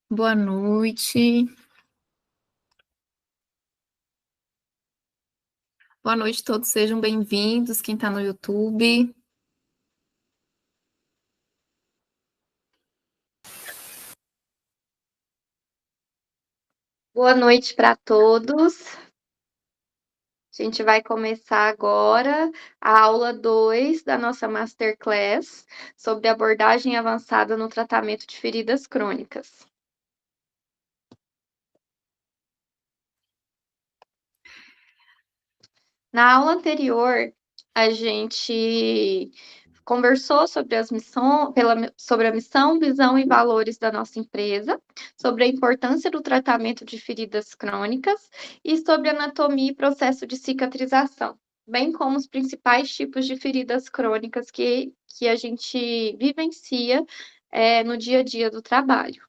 Boa noite. Boa noite, todos sejam bem-vindos. Quem está no YouTube. Boa noite para todos. A gente vai começar agora a aula 2 da nossa Masterclass sobre abordagem avançada no tratamento de feridas crônicas. Na aula anterior, a gente conversou sobre sobre a missão, visão e valores da nossa empresa, sobre a importância do tratamento de feridas crônicas e sobre anatomia e processo de cicatrização, bem como os principais tipos de feridas crônicas que a gente vivencia no dia a dia do trabalho.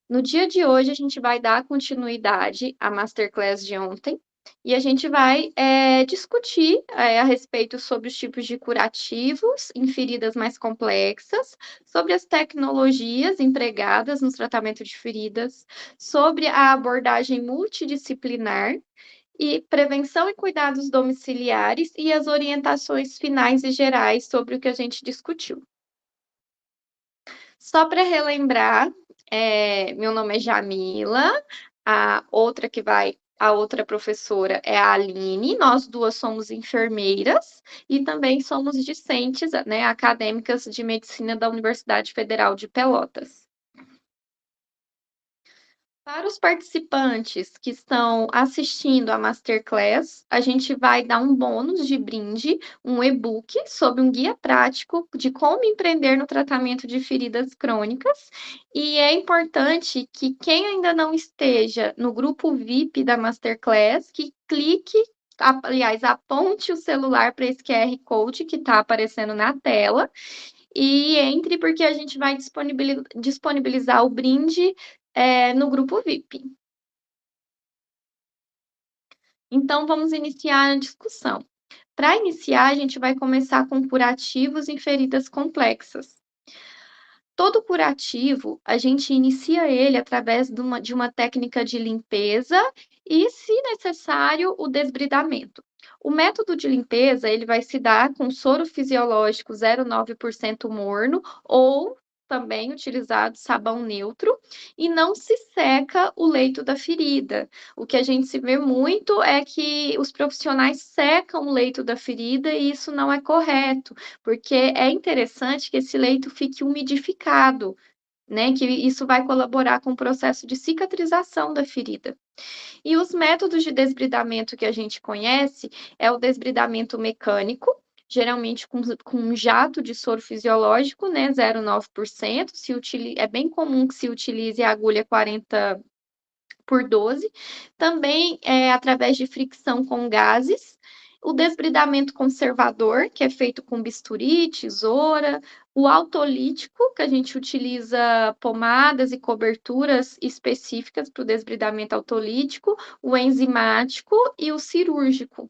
No dia de hoje, a gente vai dar continuidade à masterclass de ontem e a gente vai discutir a respeito sobre os tipos de curativos em feridas mais complexas, sobre as tecnologias empregadas no tratamento de feridas, sobre a abordagem multidisciplinar e prevenção e cuidados domiciliares e as orientações finais e gerais sobre o que a gente discutiu. Só para relembrar, meu nome é Jamila, a outra professora é a Aline, nós duas somos enfermeiras e também somos discentes, né, acadêmicas de medicina da Universidade Federal de Pelotas. Para os participantes que estão assistindo a Masterclass, a gente vai dar um bônus de brinde, um e-book sobre um guia prático de como empreender no tratamento de feridas crônicas. E é importante que quem ainda não esteja no grupo VIP da Masterclass, que clique, aliás, aponte o celular para esse QR Code que está aparecendo na tela e entre, porque a gente vai disponibilizar o brinde no grupo VIP. Então, vamos iniciar a discussão. Para iniciar, a gente vai começar com curativos em feridas complexas. Todo curativo, a gente inicia ele através de uma técnica de limpeza e, se necessário, o desbridamento. O método de limpeza, ele vai se dar com soro fisiológico 0,9% morno ou também utilizado sabão neutro e não se seca o leito da ferida. O que a gente se vê muito é que os profissionais secam o leito da ferida e isso não é correto, porque é interessante que esse leito fique umidificado, né? Que isso vai colaborar com o processo de cicatrização da ferida. E os métodos de desbridamento que a gente conhece é o desbridamento mecânico, geralmente com um jato de soro fisiológico, né? 0,9%. É bem comum que se utilize a agulha 40/12, também através de fricção com gases, o desbridamento conservador, que é feito com bisturi, tesoura, o autolítico, que a gente utiliza pomadas e coberturas específicas para o desbridamento autolítico, o enzimático e o cirúrgico.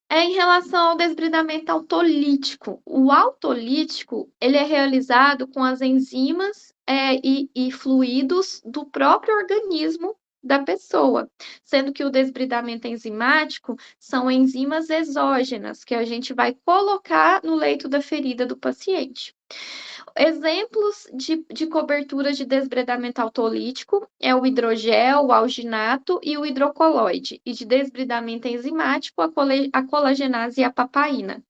Em relação ao desbridamento autolítico, o autolítico ele é realizado com as enzimas e fluidos do próprio organismo da pessoa, sendo que o desbridamento enzimático são enzimas exógenas que a gente vai colocar no leito da ferida do paciente. Exemplos de coberturas de desbridamento autolítico é o hidrogel, o alginato e o hidrocoloide, e de desbridamento enzimático, a colagenase e a papaina.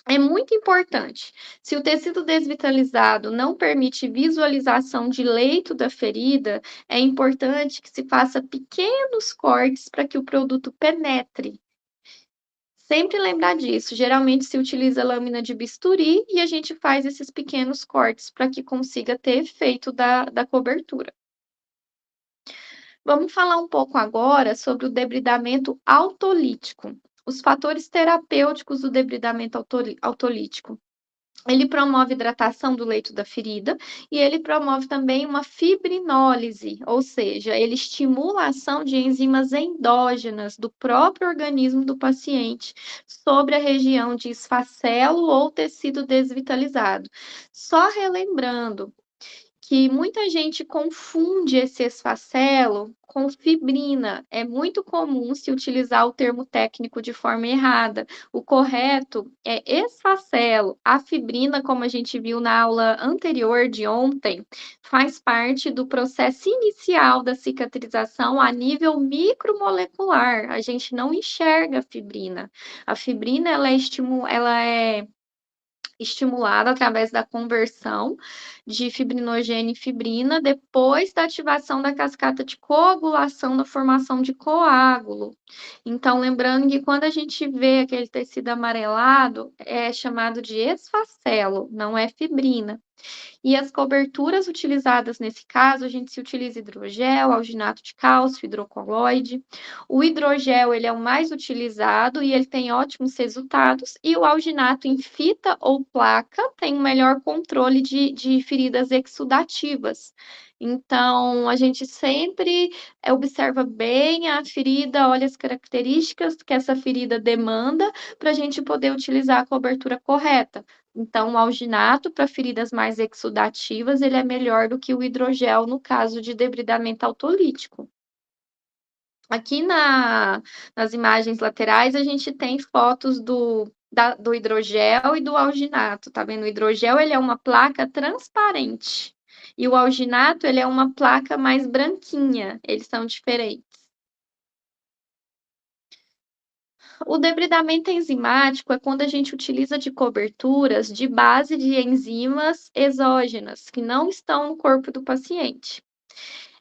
É muito importante. Se o tecido desvitalizado não permite visualização de leito da ferida, é importante que se faça pequenos cortes para que o produto penetre. Sempre lembrar disso. Geralmente se utiliza lâmina de bisturi e a gente faz esses pequenos cortes para que consiga ter efeito da cobertura. Vamos falar um pouco agora sobre o debridamento autolítico. Os fatores terapêuticos do debridamento autolítico. Ele promove hidratação do leito da ferida e ele promove também uma fibrinólise, ou seja, ele estimula a ação de enzimas endógenas do próprio organismo do paciente sobre a região de esfacelo ou tecido desvitalizado. Só relembrando, que muita gente confunde esse esfacelo com fibrina. É muito comum se utilizar o termo técnico de forma errada. O correto é esfacelo. A fibrina, como a gente viu na aula anterior de ontem, faz parte do processo inicial da cicatrização a nível micromolecular. A gente não enxerga a fibrina. A fibrina ela é estimulada através da conversão de fibrinogênio em fibrina, depois da ativação da cascata de coagulação da formação de coágulo. Então, lembrando que quando a gente vê aquele tecido amarelado, é chamado de esfacelo, não é fibrina. E as coberturas utilizadas nesse caso, a gente se utiliza hidrogel, alginato de cálcio, hidrocoloide. O hidrogel, ele é o mais utilizado e ele tem ótimos resultados, e o alginato em fita ou placa tem um melhor controle de feridas exudativas. Então, a gente sempre observa bem a ferida, olha as características que essa ferida demanda, para a gente poder utilizar a cobertura correta. Então, o alginato para feridas mais exudativas, ele é melhor do que o hidrogel no caso de debridamento autolítico. Aqui nas imagens laterais, a gente tem fotos do hidrogel e do alginato, tá vendo? O hidrogel, ele é uma placa transparente, e o alginato, ele é uma placa mais branquinha, eles são diferentes. O debridamento enzimático é quando a gente utiliza de coberturas de base de enzimas exógenas, que não estão no corpo do paciente.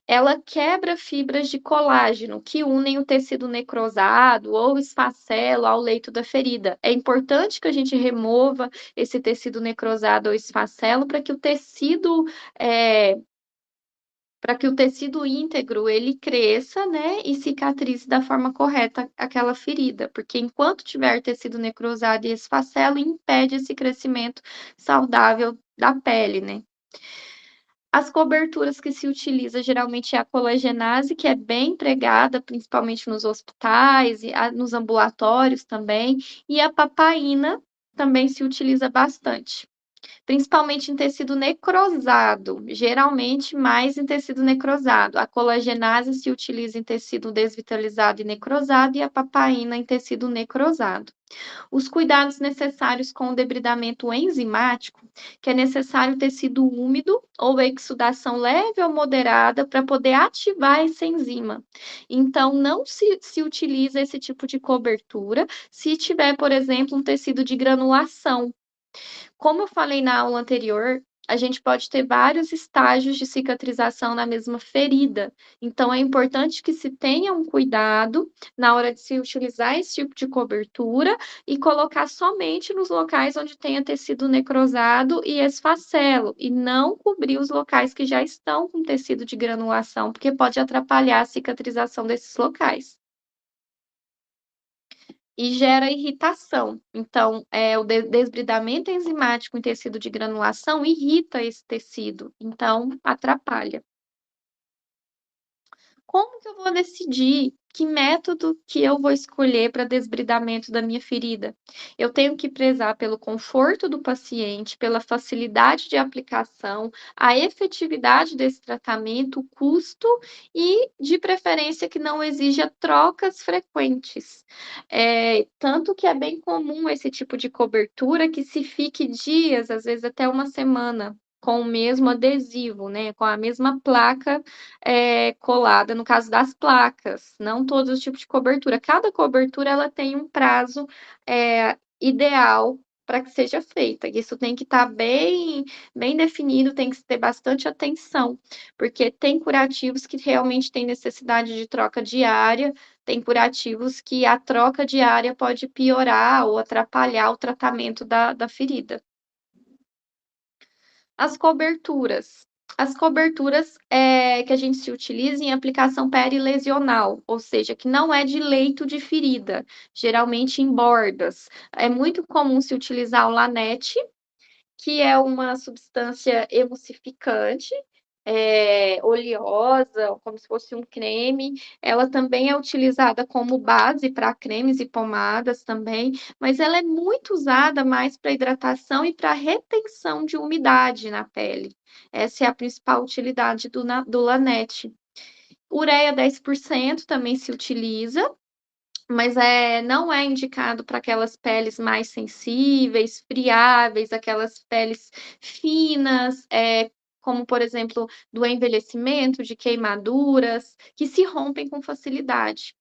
Ela quebra fibras de colágeno que unem o tecido necrosado ou esfacelo ao leito da ferida. É importante que a gente remova esse tecido necrosado ou esfacelo eh, para que o tecido íntegro ele cresça, né, e cicatrize da forma correta aquela ferida, porque enquanto tiver tecido necrosado e esfacelo, impede esse crescimento saudável da pele, né. As coberturas que se utiliza geralmente é a colagenase, que é bem empregada, principalmente nos hospitais e nos ambulatórios também, e a papaina também se utiliza bastante. Principalmente em tecido necrosado, geralmente mais em tecido necrosado. A colagenase se utiliza em tecido desvitalizado e necrosado e a papaina em tecido necrosado. Os cuidados necessários com o debridamento enzimático, que é necessário tecido úmido ou exsudação leve ou moderada para poder ativar essa enzima. Então, não se utiliza esse tipo de cobertura se tiver, por exemplo, um tecido de granulação. Como eu falei na aula anterior, a gente pode ter vários estágios de cicatrização na mesma ferida. Então, é importante que se tenha um cuidado na hora de se utilizar esse tipo de cobertura e colocar somente nos locais onde tenha tecido necrosado e esfacelo, e não cobrir os locais que já estão com tecido de granulação, porque pode atrapalhar a cicatrização desses locais. E gera irritação. Então, o desbridamento enzimático em tecido de granulação irrita esse tecido, então atrapalha. Como que eu vou decidir que método que eu vou escolher para desbridamento da minha ferida? Eu tenho que prezar pelo conforto do paciente, pela facilidade de aplicação, a efetividade desse tratamento, o custo e, de preferência, que não exija trocas frequentes. Tanto que é bem comum esse tipo de cobertura que se fique dias, às vezes até uma semana, com o mesmo adesivo, né, com a mesma placa colada, no caso das placas, não todos os tipos de cobertura. Cada cobertura ela tem um prazo, ideal para que seja feita. Isso tem que estar bem definido, tem que ter bastante atenção, porque tem curativos que realmente têm necessidade de troca diária, tem curativos que a troca diária pode piorar ou atrapalhar o tratamento da ferida. As coberturas. As coberturas, que a gente se utiliza em aplicação perilesional, ou seja, que não é de leito de ferida, geralmente em bordas. É muito comum se utilizar o Lanetti que é uma substância emulsificante, oleosa, como se fosse um creme. Ela também é utilizada como base para cremes e pomadas também, mas ela é muito usada mais para hidratação e para retenção de umidade na pele. Essa é a principal utilidade do Laneige. Ureia 10% também se utiliza, mas não é indicado para aquelas peles mais sensíveis, friáveis, aquelas peles finas, como, por exemplo, do envelhecimento, de queimaduras, que se rompem com facilidade.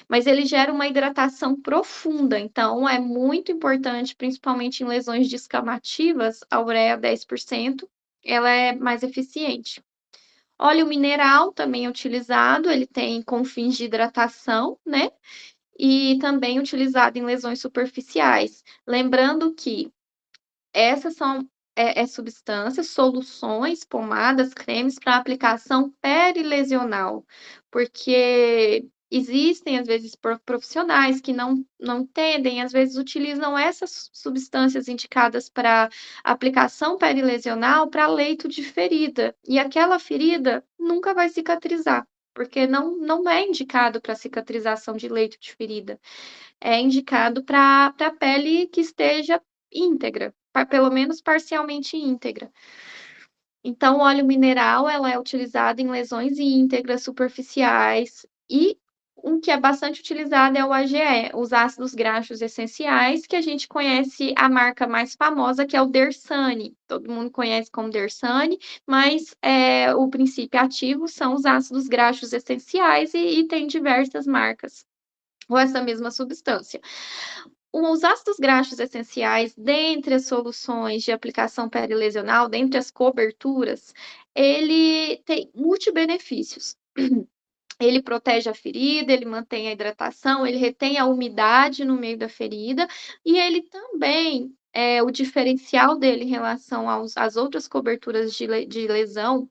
Mas ele gera uma hidratação profunda, então é muito importante, principalmente em lesões descamativas, a ureia 10%, ela é mais eficiente. Óleo mineral também é utilizado, ele tem com fins de hidratação, né? E também utilizado em lesões superficiais. Lembrando que essas são substâncias, soluções, pomadas, cremes para aplicação perilesional, porque existem, às vezes, profissionais que não entendem, às vezes utilizam essas substâncias indicadas para aplicação perilesional para leito de ferida, e aquela ferida nunca vai cicatrizar, porque não é indicado para cicatrização de leito de ferida, é indicado para a pele que esteja íntegra, pelo menos parcialmente íntegra. Então, o óleo mineral, ela é utilizado em lesões íntegras superficiais e um que é bastante utilizado é o AGE, os ácidos graxos essenciais, que a gente conhece a marca mais famosa, que é o Dersane. Todo mundo conhece como Dersane, mas o princípio ativo são os ácidos graxos essenciais e tem diversas marcas ou essa mesma substância. Os ácidos graxos essenciais, dentre as soluções de aplicação perilesional, dentre as coberturas, ele tem multibenefícios. Ele protege a ferida, ele mantém a hidratação, ele retém a umidade no meio da ferida e ele também, o diferencial dele em relação às outras coberturas de lesão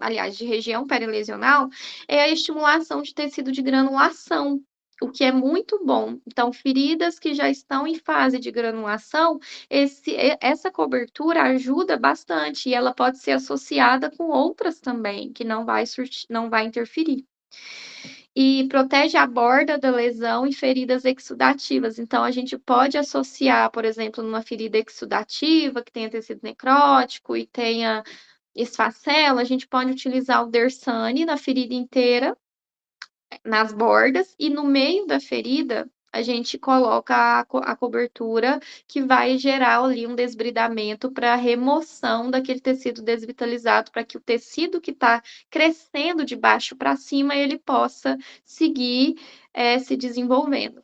aliás, de região perilesional, é a estimulação de tecido de granulação, o que é muito bom. Então, feridas que já estão em fase de granulação, essa cobertura ajuda bastante e ela pode ser associada com outras também, que não vai interferir. E protege a borda da lesão em feridas exudativas. Então, a gente pode associar, por exemplo, numa ferida exudativa, que tenha tecido necrótico e tenha esfacela, a gente pode utilizar o Dersane na ferida inteira, nas bordas, e no meio da ferida, a gente coloca a cobertura que vai gerar ali um desbridamento para remoção daquele tecido desvitalizado, para que o tecido que está crescendo de baixo para cima, ele possa seguir se desenvolvendo.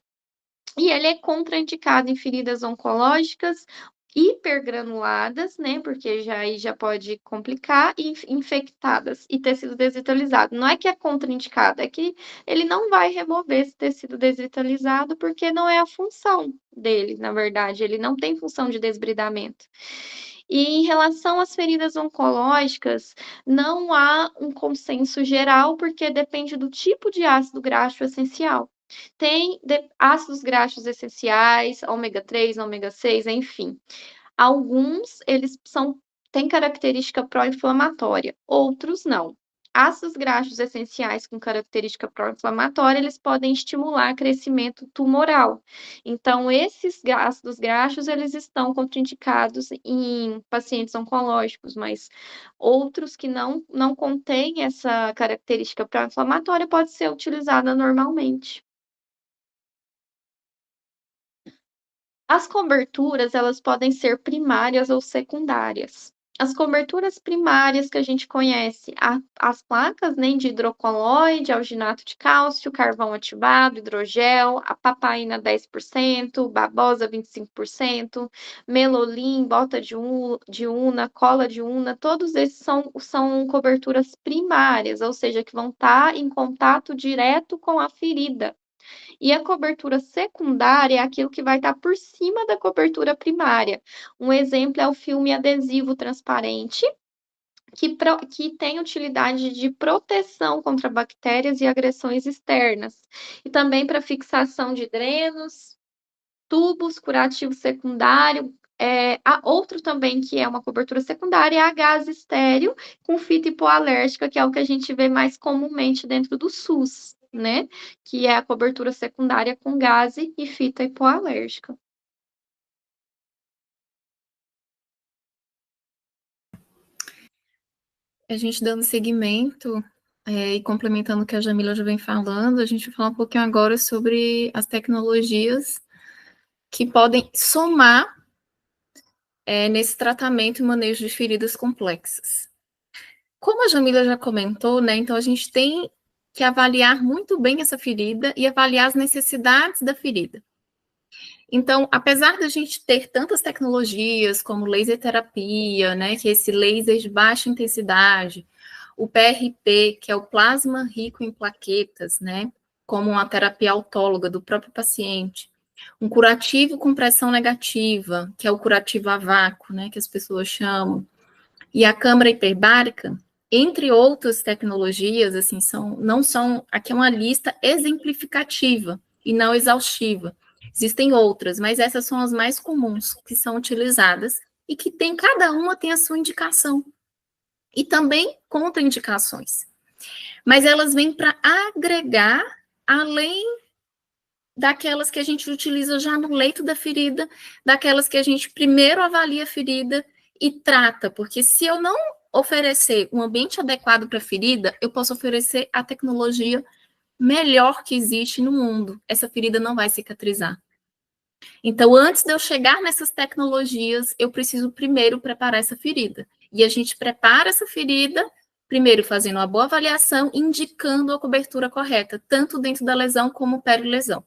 E ele é contraindicado em feridas oncológicas hipergranuladas, né, porque aí já pode complicar, e infectadas e tecido desvitalizado. Não é que é contraindicado, é que ele não vai remover esse tecido desvitalizado, porque não é a função dele, na verdade, ele não tem função de desbridamento. E em relação às feridas oncológicas, não há um consenso geral, porque depende do tipo de ácido graxo essencial. Tem ácidos graxos essenciais, ômega 3, ômega 6, enfim. Alguns, eles têm característica pró-inflamatória, outros não. Ácidos graxos essenciais com característica pró-inflamatória, eles podem estimular crescimento tumoral. Então, esses ácidos graxos, eles estão contraindicados em pacientes oncológicos, mas outros que não contêm essa característica pró-inflamatória pode ser utilizada normalmente. As coberturas, elas podem ser primárias ou secundárias. As coberturas primárias que a gente conhece, as placas, né, de hidrocoloide, alginato de cálcio, carvão ativado, hidrogel, a papaina 10%, babosa 25%, melolim, bota de una, cola de una, todos esses são coberturas primárias, ou seja, que vão estar em contato direto com a ferida. E a cobertura secundária é aquilo que vai estar por cima da cobertura primária. Um exemplo é o filme adesivo transparente, que tem utilidade de proteção contra bactérias e agressões externas, e também para fixação de drenos, tubos, curativo secundário, A outro também que é uma cobertura secundária é a gase estéril com fita hipoalérgica, que é o que a gente vê mais comumente dentro do SUS, né, que é a cobertura secundária com gase e fita hipoalérgica. A gente dando seguimento e complementando o que a Jamila já vem falando, a gente vai falar um pouquinho agora sobre as tecnologias que podem somar nesse tratamento e manejo de feridas complexas. Como a Jamila já comentou, né, então a gente tem que avaliar muito bem essa ferida e avaliar as necessidades da ferida. Então, apesar da gente ter tantas tecnologias como laser terapia, né, que é esse laser de baixa intensidade, o PRP, que é o plasma rico em plaquetas, né, como uma terapia autóloga do próprio paciente, um curativo com pressão negativa, que é o curativo a vácuo, né, que as pessoas chamam, e a câmara hiperbárica, entre outras tecnologias, assim, não são, aqui é uma lista exemplificativa e não exaustiva. Existem outras, mas essas são as mais comuns que são utilizadas e que cada uma tem a sua indicação e também contraindicações. Mas elas vêm para agregar além daquelas que a gente utiliza já no leito da ferida, daquelas que a gente primeiro avalia a ferida e trata, porque se eu não oferecer um ambiente adequado para a ferida, eu posso oferecer a tecnologia melhor que existe no mundo. Essa ferida não vai cicatrizar. Então, antes de eu chegar nessas tecnologias, eu preciso primeiro preparar essa ferida. E a gente prepara essa ferida, primeiro fazendo uma boa avaliação, indicando a cobertura correta, tanto dentro da lesão como peri-lesão.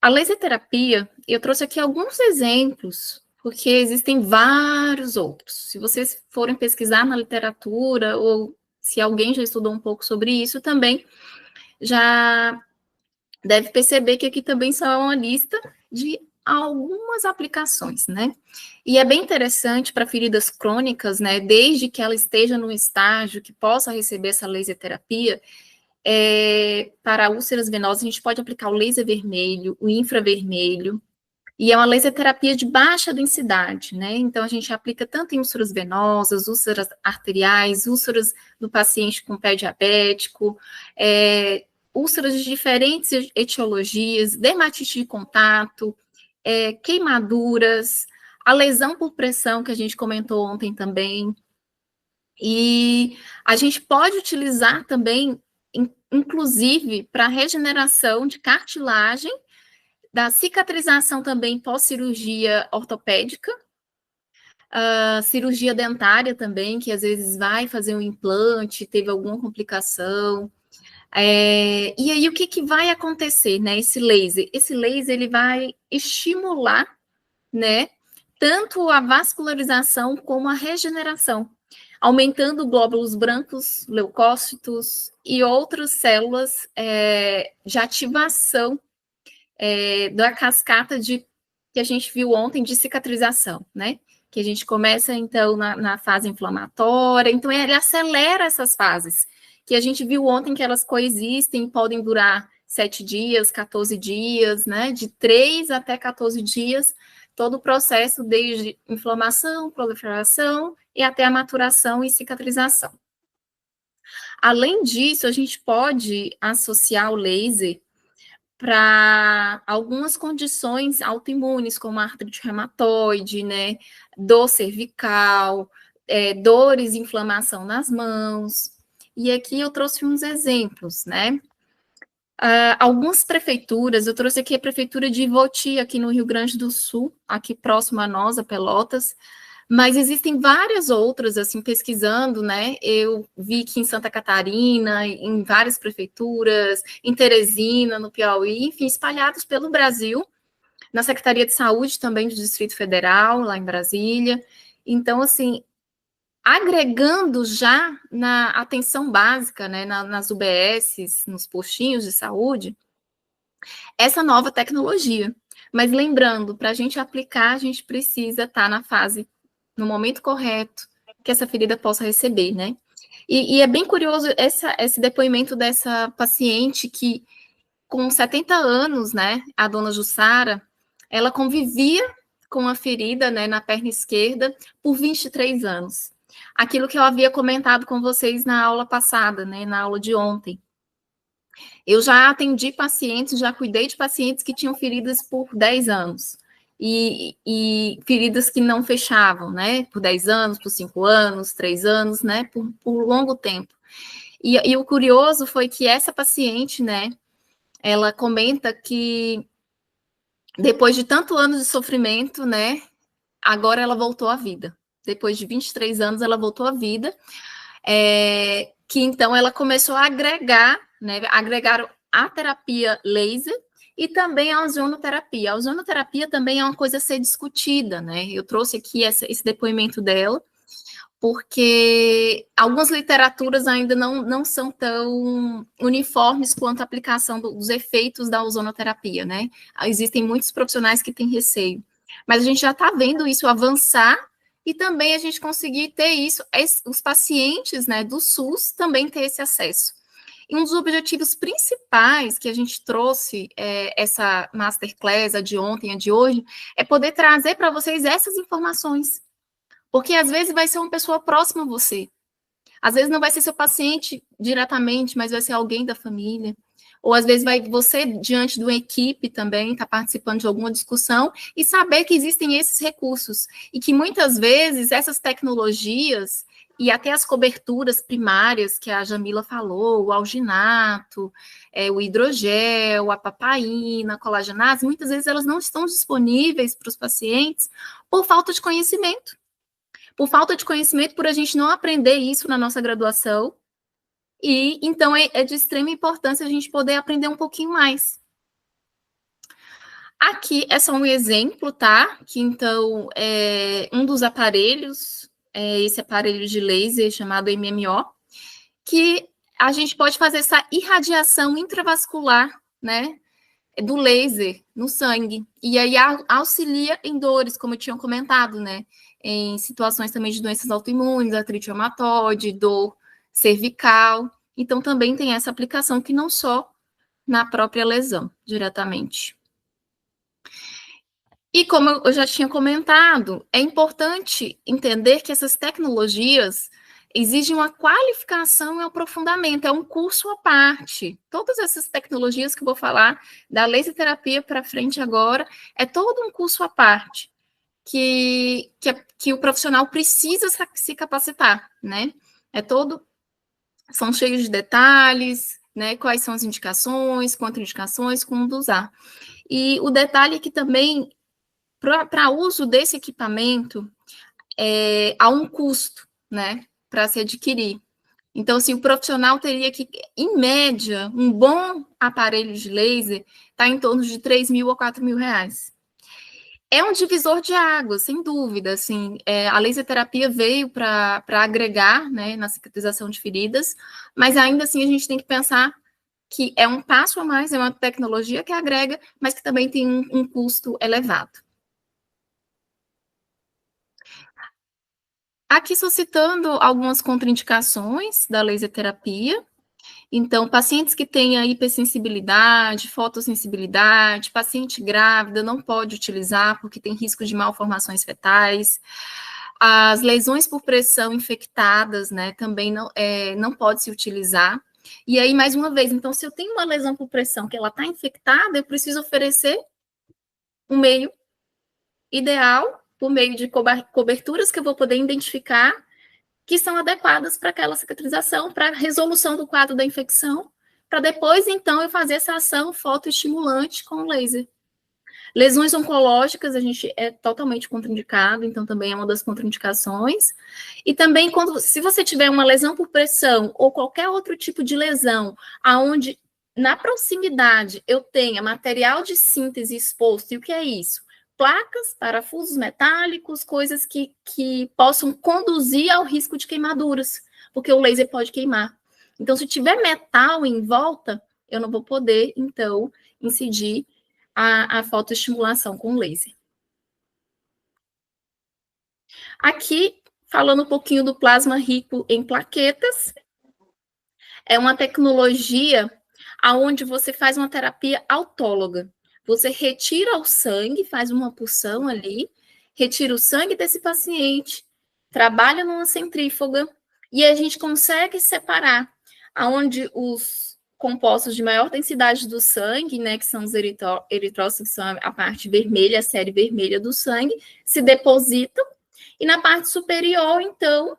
A laser terapia, eu trouxe aqui alguns exemplos, porque existem vários outros. Se vocês forem pesquisar na literatura, ou se alguém já estudou um pouco sobre isso também, já deve perceber que aqui também só é uma lista de algumas aplicações, né? E é bem interessante para feridas crônicas, né? Desde que ela esteja num estágio que possa receber essa laser terapia, para úlceras venosas, a gente pode aplicar o laser vermelho, o infravermelho, e é uma laser terapia de baixa densidade, né? Então, a gente aplica tanto em úlceras venosas, úlceras arteriais, úlceras no paciente com pé diabético, úlceras de diferentes etiologias, dermatite de contato, queimaduras, a lesão por pressão, que a gente comentou ontem também. E a gente pode utilizar também, inclusive, para regeneração de cartilagem, da cicatrização também pós-cirurgia ortopédica, cirurgia dentária também, que às vezes vai fazer um implante, teve alguma complicação. E aí, o que vai acontecer, né? Esse laser, ele vai estimular, né? Tanto a vascularização como a regeneração, aumentando glóbulos brancos, leucócitos e outras células de ativação da cascata que a gente viu ontem de cicatrização, né? Que a gente começa, então, na fase inflamatória, então ele acelera essas fases, que a gente viu ontem que elas coexistem, podem durar 7 dias, 14 dias, né? De 3 até 14 dias, todo o processo, desde inflamação, proliferação e até a maturação e cicatrização. Além disso, a gente pode associar o laser para algumas condições autoimunes, como artrite reumatoide, né, dor cervical, dores e inflamação nas mãos. E aqui eu trouxe uns exemplos, né? Algumas prefeituras, eu trouxe aqui a prefeitura de Ivoti, aqui no Rio Grande do Sul, aqui próximo a nós, a Pelotas, mas existem várias outras, assim, pesquisando, né? Eu vi que em Santa Catarina, em várias prefeituras, em Teresina, no Piauí, enfim, espalhados pelo Brasil, na Secretaria de Saúde também do Distrito Federal, lá em Brasília. Então, assim, agregando já na atenção básica, né, nas UBSs, nos postinhos de saúde, essa nova tecnologia. Mas lembrando, para a gente aplicar, a gente precisa estar na fase, no momento correto, que essa ferida possa receber, né? E é bem curioso esse depoimento dessa paciente que com 70 anos, né, a dona Jussara, ela convivia com a ferida, né, na perna esquerda por 23 anos. Aquilo que eu havia comentado com vocês na aula passada, né, na aula de ontem. Eu já atendi pacientes, já cuidei de pacientes que tinham feridas por 10 anos. E feridas que não fechavam, né? Por 10 anos, por 5 anos, 3 anos, né? Por longo tempo. E o curioso foi que essa paciente, né? Ela comenta que depois de tanto anos de sofrimento, né? Agora ela voltou à vida. Depois de 23 anos, ela voltou à vida. Que então ela começou a agregar, né? Agregar a terapia laser e também a ozonoterapia. A ozonoterapia também é uma coisa a ser discutida, né? Eu trouxe aqui esse depoimento dela, porque algumas literaturas ainda não são tão uniformes quanto a aplicação dos efeitos da ozonoterapia, né? Existem muitos profissionais que têm receio, mas a gente já está vendo isso avançar e também a gente conseguir ter isso, os pacientes, né, do SUS também ter esse acesso. E um dos objetivos principais que a gente trouxe, essa masterclass, a de ontem, a de hoje, é poder trazer para vocês essas informações. Porque às vezes vai ser uma pessoa próxima a você. Às vezes não vai ser seu paciente diretamente, mas vai ser alguém da família. Ou às vezes vai você, diante de uma equipe também, estar participando de alguma discussão e saber que existem esses recursos. E que muitas vezes essas tecnologias e até as coberturas primárias que a Jamila falou, o alginato, o hidrogel, a papaina, a colagenase, muitas vezes elas não estão disponíveis para os pacientes por falta de conhecimento. Por falta de conhecimento, por a gente não aprender isso na nossa graduação, e então é de extrema importância a gente poder aprender um pouquinho mais. Aqui é só um exemplo, tá? Que então, um dos aparelhos, esse aparelho de laser chamado MMO, que a gente pode fazer essa irradiação intravascular, né? Do laser no sangue. E aí auxilia em dores, como eu tinha comentado, né? Em situações também de doenças autoimunes, artrite reumatoide, dor cervical. Então, também tem essa aplicação que não só na própria lesão, diretamente. E como eu já tinha comentado, é importante entender que essas tecnologias exigem uma qualificação e um aprofundamento, é um curso à parte. Todas essas tecnologias que eu vou falar, da laser terapia para frente agora, é todo um curso à parte, que o profissional precisa se capacitar, né? São cheios de detalhes, né? Quais são as indicações, contraindicações, como usar. E o detalhe é que também, para uso desse equipamento, há um custo, né, para se adquirir. Então, assim, o profissional teria que, em média, um bom aparelho de laser está em torno de 3 mil a 4 mil reais. É um divisor de águas, sem dúvida. Assim, a laser terapia veio para agregar, né, na cicatrização de feridas, mas ainda assim a gente tem que pensar que é um passo a mais, é uma tecnologia que agrega, mas que também tem um custo elevado. Aqui estou citando algumas contraindicações da laser terapia. Então, pacientes que tenham hipersensibilidade, fotossensibilidade, paciente grávida não pode utilizar porque tem risco de malformações fetais. As lesões por pressão infectadas, né, também não pode se utilizar. E aí, mais uma vez, então, se eu tenho uma lesão por pressão que ela está infectada, eu preciso oferecer um meio ideal, por meio de coberturas que eu vou poder identificar que são adequadas para aquela cicatrização, para a resolução do quadro da infecção, para depois, então, eu fazer essa ação fotoestimulante com laser. Lesões oncológicas, a gente é totalmente contraindicado, então também é uma das contraindicações. E também, se você tiver uma lesão por pressão ou qualquer outro tipo de lesão, aonde na proximidade eu tenha material de síntese exposto, e o que é isso? Placas, parafusos metálicos, coisas que possam conduzir ao risco de queimaduras, porque o laser pode queimar. Então, se tiver metal em volta, eu não vou poder, então, incidir a fotoestimulação com laser. Aqui, falando um pouquinho do plasma rico em plaquetas, é uma tecnologia aonde você faz uma terapia autóloga. Você retira o sangue, faz uma punção ali, retira o sangue desse paciente, trabalha numa centrífuga e a gente consegue separar aonde os compostos de maior densidade do sangue, né, que são os eritrócitos, que são a parte vermelha, a série vermelha do sangue, se depositam, e na parte superior, então,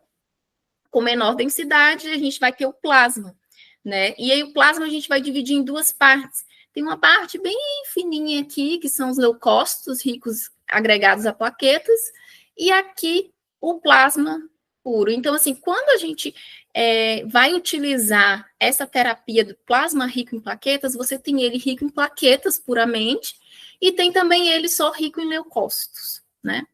com menor densidade, a gente vai ter o plasma, né? E aí o plasma a gente vai dividir em duas partes. Tem uma parte bem fininha aqui, que são os leucócitos ricos agregados a plaquetas, e aqui o plasma puro. Então, assim, quando a gente vai utilizar essa terapia do plasma rico em plaquetas, você tem ele rico em plaquetas puramente, e tem também ele só rico em leucócitos, né?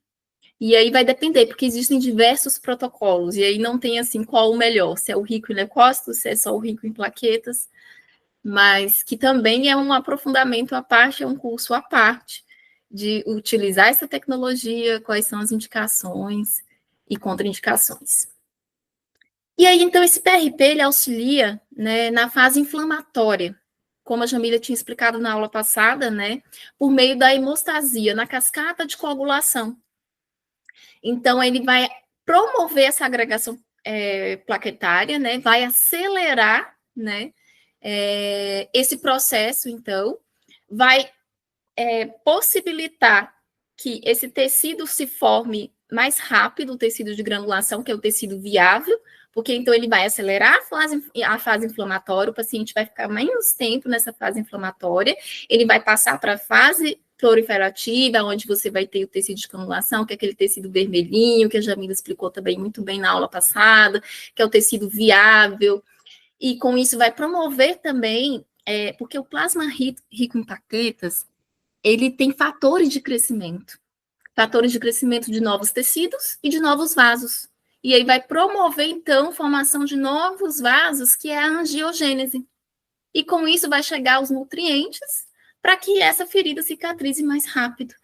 E aí vai depender, porque existem diversos protocolos, e aí não tem assim qual o melhor, se é o rico em leucócitos, se é só o rico em plaquetas, mas que também é um aprofundamento à parte, é um curso à parte, de utilizar essa tecnologia, quais são as indicações e contraindicações. E aí, então, esse PRP, ele auxilia, né, na fase inflamatória, como a Jamília tinha explicado na aula passada, né, por meio da hemostasia, na cascata de coagulação. Então, ele vai promover essa agregação plaquetária, né? Vai acelerar, né? Esse processo, então, vai possibilitar que esse tecido se forme mais rápido, o tecido de granulação, que é o tecido viável, porque então ele vai acelerar a fase inflamatória, o paciente vai ficar menos tempo nessa fase inflamatória, ele vai passar para a fase proliferativa, onde você vai ter o tecido de granulação, que é aquele tecido vermelhinho, que a Jamila explicou também muito bem na aula passada, que é o tecido viável, e com isso vai promover também, porque o plasma rico em plaquetas, ele tem fatores de crescimento de novos tecidos e de novos vasos. E aí vai promover, então, a formação de novos vasos, que é a angiogênese. E com isso vai chegar os nutrientes para que essa ferida cicatrize mais rápido.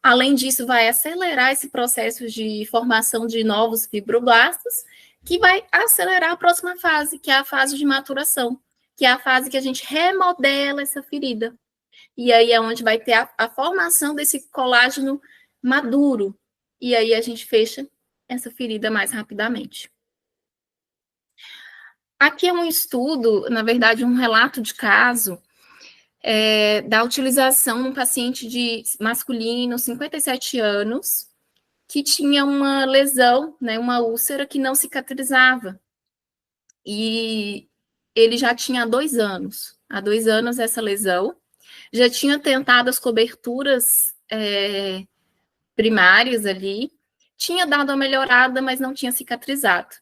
Além disso, vai acelerar esse processo de formação de novos fibroblastos, que vai acelerar a próxima fase, que é a fase de maturação, que é a fase que a gente remodela essa ferida. E aí é onde vai ter a formação desse colágeno maduro. E aí a gente fecha essa ferida mais rapidamente. Aqui é um estudo, na verdade, um relato de caso da utilização num paciente de masculino, 57 anos, que tinha uma lesão, né, uma úlcera que não cicatrizava. E ele já tinha há 2 anos. Há 2 anos essa lesão. Já tinha tentado as coberturas primárias ali, tinha dado uma melhorada, mas não tinha cicatrizado.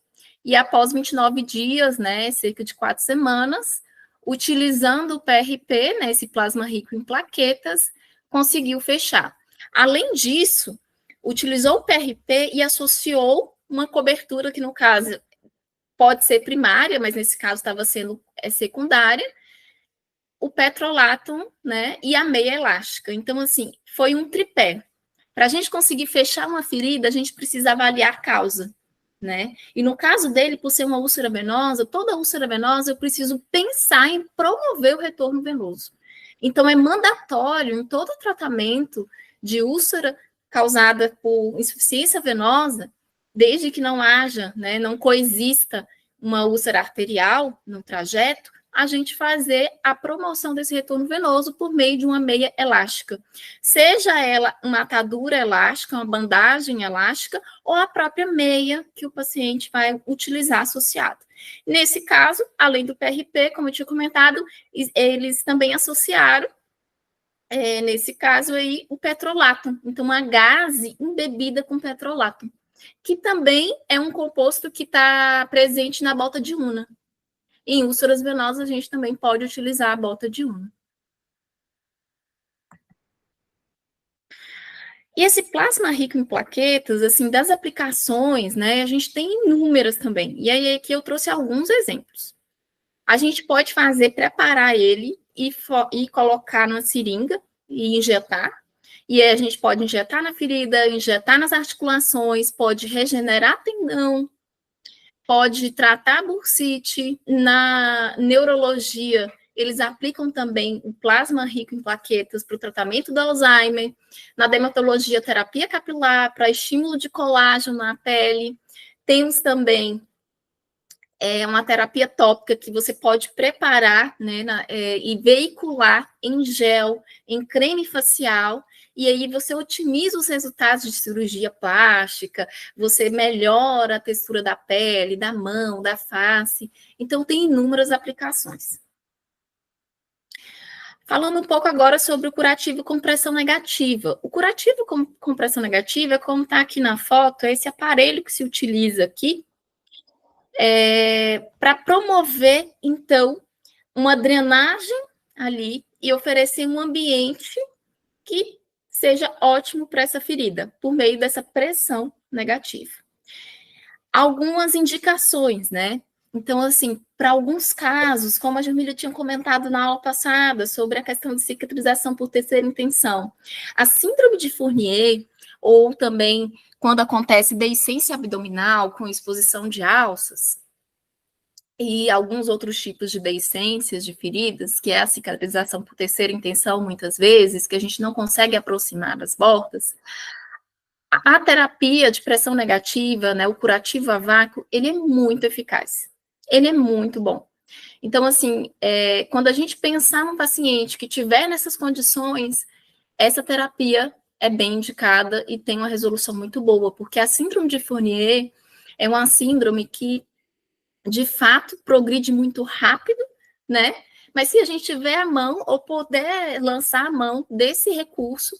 E após 29 dias, né, cerca de 4 semanas, utilizando o PRP, né, esse plasma rico em plaquetas, conseguiu fechar. Além disso, utilizou o PRP e associou uma cobertura que, no caso, pode ser primária, mas nesse caso estava sendo secundária, o petrolatum, né, e a meia elástica. Então, assim, foi um tripé. Para a gente conseguir fechar uma ferida, a gente precisa avaliar a causa, né? E no caso dele, por ser uma úlcera venosa, toda úlcera venosa, eu preciso pensar em promover o retorno venoso. Então, é mandatório em todo tratamento de úlcera causada por insuficiência venosa, desde que não haja, né, não coexista uma úlcera arterial no trajeto, a gente fazer a promoção desse retorno venoso por meio de uma meia elástica. Seja ela uma atadura elástica, uma bandagem elástica, ou a própria meia que o paciente vai utilizar associado. Nesse caso, além do PRP, como eu tinha comentado, eles também associaram, nesse caso aí, o petrolatum. Então, uma gase embebida com petrolatum, que também é um composto que está presente na bota de Unna. Em úlceras venosas, a gente também pode utilizar a bota de Unna. E esse plasma rico em plaquetas, assim, das aplicações, né, a gente tem inúmeras também. E aí aqui eu trouxe alguns exemplos. A gente pode preparar ele e colocar numa seringa e injetar. E aí a gente pode injetar na ferida, injetar nas articulações, pode regenerar tendão, pode tratar bursite. Na neurologia, eles aplicam também o plasma rico em plaquetas para o tratamento do Alzheimer, na dermatologia, terapia capilar, para estímulo de colágeno na pele. Temos também uma terapia tópica que você pode preparar, né, e veicular em gel, em creme facial, e aí você otimiza os resultados de cirurgia plástica, você melhora a textura da pele, da mão, da face. Então, tem inúmeras aplicações. Falando um pouco agora sobre o curativo com pressão negativa. O curativo com pressão negativa, como está aqui na foto, é esse aparelho que se utiliza aqui, para promover, então, uma drenagem ali e oferecer um ambiente que seja ótimo para essa ferida, por meio dessa pressão negativa. Algumas indicações, né? Então, assim, para alguns casos, como a Jamília tinha comentado na aula passada, sobre a questão de cicatrização por terceira intenção, a síndrome de Fournier, ou também quando acontece deiscência abdominal com exposição de alças, e alguns outros tipos de deiscências, de feridas, que é a cicatrização por terceira intenção, muitas vezes, que a gente não consegue aproximar das bordas, a terapia de pressão negativa, né, o curativo a vácuo, ele é muito eficaz. Ele é muito bom. Então, assim, quando a gente pensar num paciente que tiver nessas condições, essa terapia é bem indicada e tem uma resolução muito boa, porque a síndrome de Fournier é uma síndrome que, de fato, progride muito rápido, né? Mas se a gente tiver a mão ou puder lançar a mão desse recurso,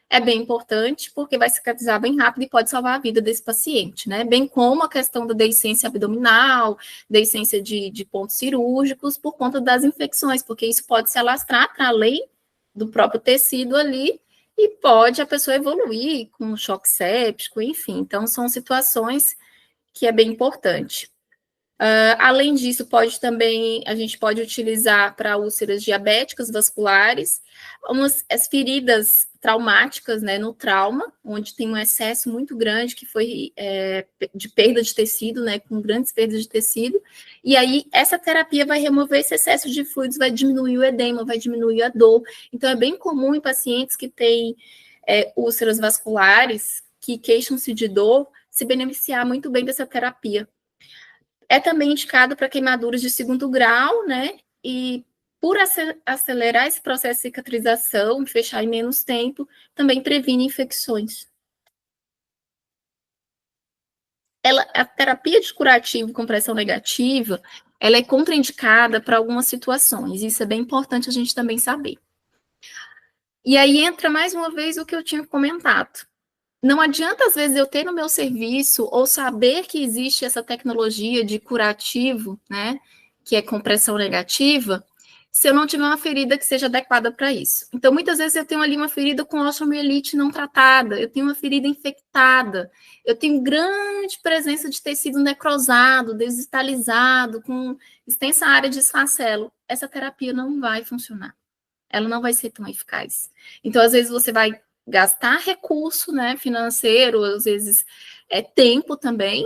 é bem importante, porque vai cicatrizar bem rápido e pode salvar a vida desse paciente, né? Bem como a questão da deiscência abdominal, deiscência de pontos cirúrgicos, por conta das infecções, porque isso pode se alastrar para além do próprio tecido ali, e pode a pessoa evoluir com um choque séptico, enfim. Então, são situações que é bem importante. Além disso, a gente pode utilizar para úlceras diabéticas vasculares, as feridas traumáticas, né, no trauma, onde tem um excesso muito grande que foi de perda de tecido, né, com grandes perdas de tecido, e aí essa terapia vai remover esse excesso de fluidos, vai diminuir o edema, vai diminuir a dor. Então, é bem comum em pacientes que têm úlceras vasculares, que queixam-se de dor, se beneficiar muito bem dessa terapia. É também indicado para queimaduras de segundo grau, né? E por acelerar esse processo de cicatrização, fechar em menos tempo, também previne infecções. A terapia de curativo com pressão negativa, ela é contraindicada para algumas situações. Isso é bem importante a gente também saber. E aí entra mais uma vez o que eu tinha comentado. Não adianta, às vezes, eu ter no meu serviço ou saber que existe essa tecnologia de curativo, né, que é compressão negativa, se eu não tiver uma ferida que seja adequada para isso. Então, muitas vezes eu tenho ali uma ferida com osteomielite não tratada, eu tenho uma ferida infectada, eu tenho grande presença de tecido necrosado, desvitalizado, com extensa área de esfacelo. Essa terapia não vai funcionar. Ela não vai ser tão eficaz. Então, às vezes, você vai gastar recurso, né, financeiro, às vezes tempo também,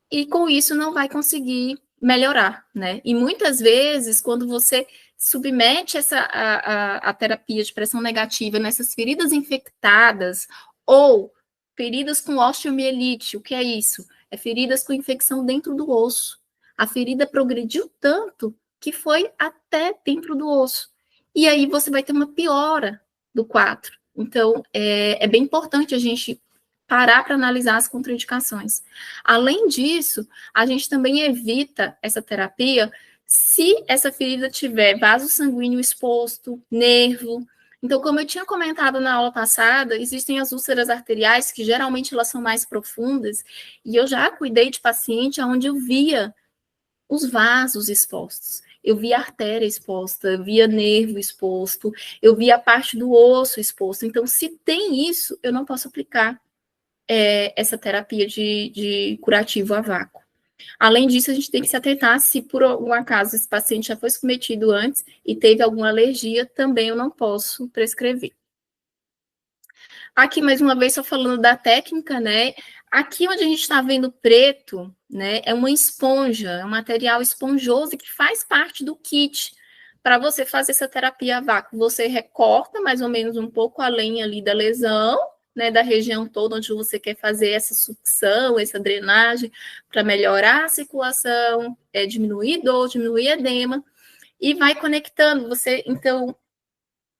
e com isso não vai conseguir melhorar, né? E muitas vezes, quando você submete a terapia de pressão negativa nessas feridas infectadas ou feridas com osteomielite, o que é isso? É feridas com infecção dentro do osso. A ferida progrediu tanto que foi até dentro do osso. E aí você vai ter uma piora do quadro. Então, é bem importante a gente parar para analisar as contraindicações. Além disso, a gente também evita essa terapia se essa ferida tiver vaso sanguíneo exposto, nervo. Então, como eu tinha comentado na aula passada, existem as úlceras arteriais, que geralmente elas são mais profundas, e eu já cuidei de paciente onde eu via os vasos expostos. Eu via a artéria exposta, eu via nervo exposto, eu via a parte do osso exposto. Então, se tem isso, eu não posso aplicar essa terapia de curativo a vácuo. Além disso, a gente tem que se atentar se por algum acaso esse paciente já foi submetido antes e teve alguma alergia, também eu não posso prescrever. Aqui, mais uma vez, só falando da técnica, né? Aqui onde a gente está vendo preto, né, é uma esponja, é um material esponjoso que faz parte do kit para você fazer essa terapia a vácuo, você recorta mais ou menos um pouco além ali da lesão, né, da região toda onde você quer fazer essa sucção, essa drenagem, para melhorar a circulação, diminuir dor, diminuir edema, e vai conectando. Você, então,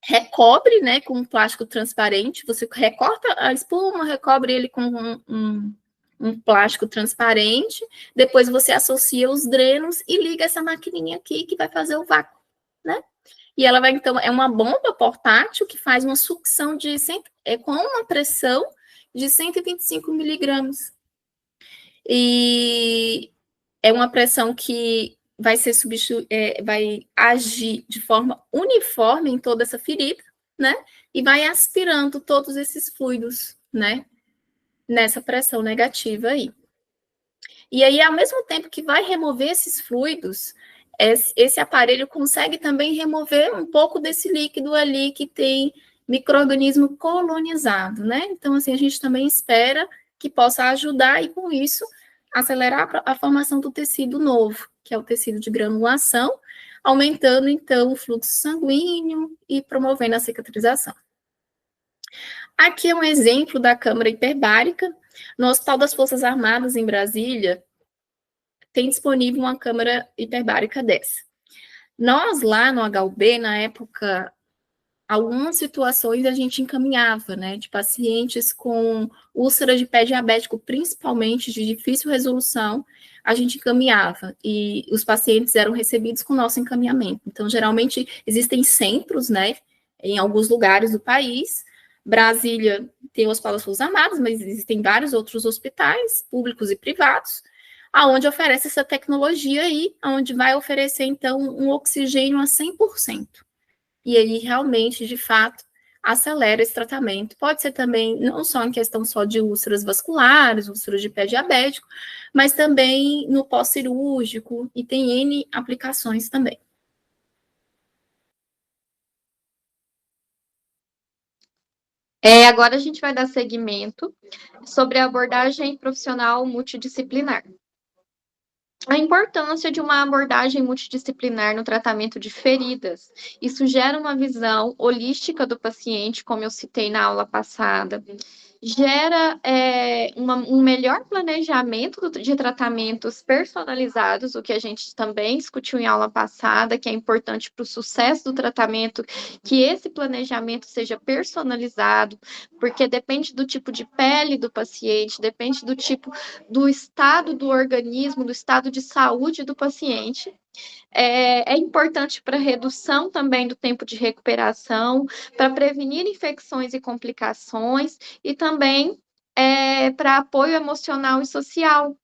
recobre, né, com um plástico transparente, você recorta a espuma, recobre ele com um plástico transparente, depois você associa os drenos e liga essa maquininha aqui que vai fazer o vácuo, né? E ela vai, então, é uma bomba portátil que faz uma sucção com uma pressão de 125 miligramas. E é uma pressão que vai agir de forma uniforme em toda essa ferida, né? E vai aspirando todos esses fluidos, né? Nessa pressão negativa aí. E aí, ao mesmo tempo que vai remover esses fluidos, esse aparelho consegue também remover um pouco desse líquido ali que tem micro-organismo colonizado, né? Então, assim, a gente também espera que possa ajudar e, com isso, acelerar a formação do tecido novo, que é o tecido de granulação, aumentando, então, o fluxo sanguíneo e promovendo a cicatrização. Aqui é um exemplo da câmara hiperbárica. No Hospital das Forças Armadas, em Brasília, tem disponível uma câmara hiperbárica dessa. Nós, lá no HUB, na época, algumas situações a gente encaminhava, né, de pacientes com úlcera de pé diabético, principalmente de difícil resolução, a gente encaminhava, e os pacientes eram recebidos com nosso encaminhamento. Então, geralmente, existem centros, né, em alguns lugares do país. Brasília tem o Hospital das Forças Armadas, mas existem vários outros hospitais, públicos e privados, aonde oferece essa tecnologia aí, onde vai oferecer, então, um oxigênio a 100%. E aí, realmente, de fato, acelera esse tratamento. Pode ser também, não só em questão só de úlceras vasculares, úlceras de pé diabético, mas também no pós-cirúrgico, e tem N aplicações também. Agora a gente vai dar seguimento sobre a abordagem profissional multidisciplinar. A importância de uma abordagem multidisciplinar no tratamento de feridas. Isso gera uma visão holística do paciente, como eu citei na aula passada, gera um melhor planejamento de tratamentos personalizados, o que a gente também discutiu em aula passada, que é importante para o sucesso do tratamento, que esse planejamento seja personalizado, porque depende do tipo de pele do paciente, depende do tipo do estado do organismo, do estado de saúde do paciente. É importante para a redução também do tempo de recuperação, para prevenir infecções e complicações, e também para apoio emocional e social.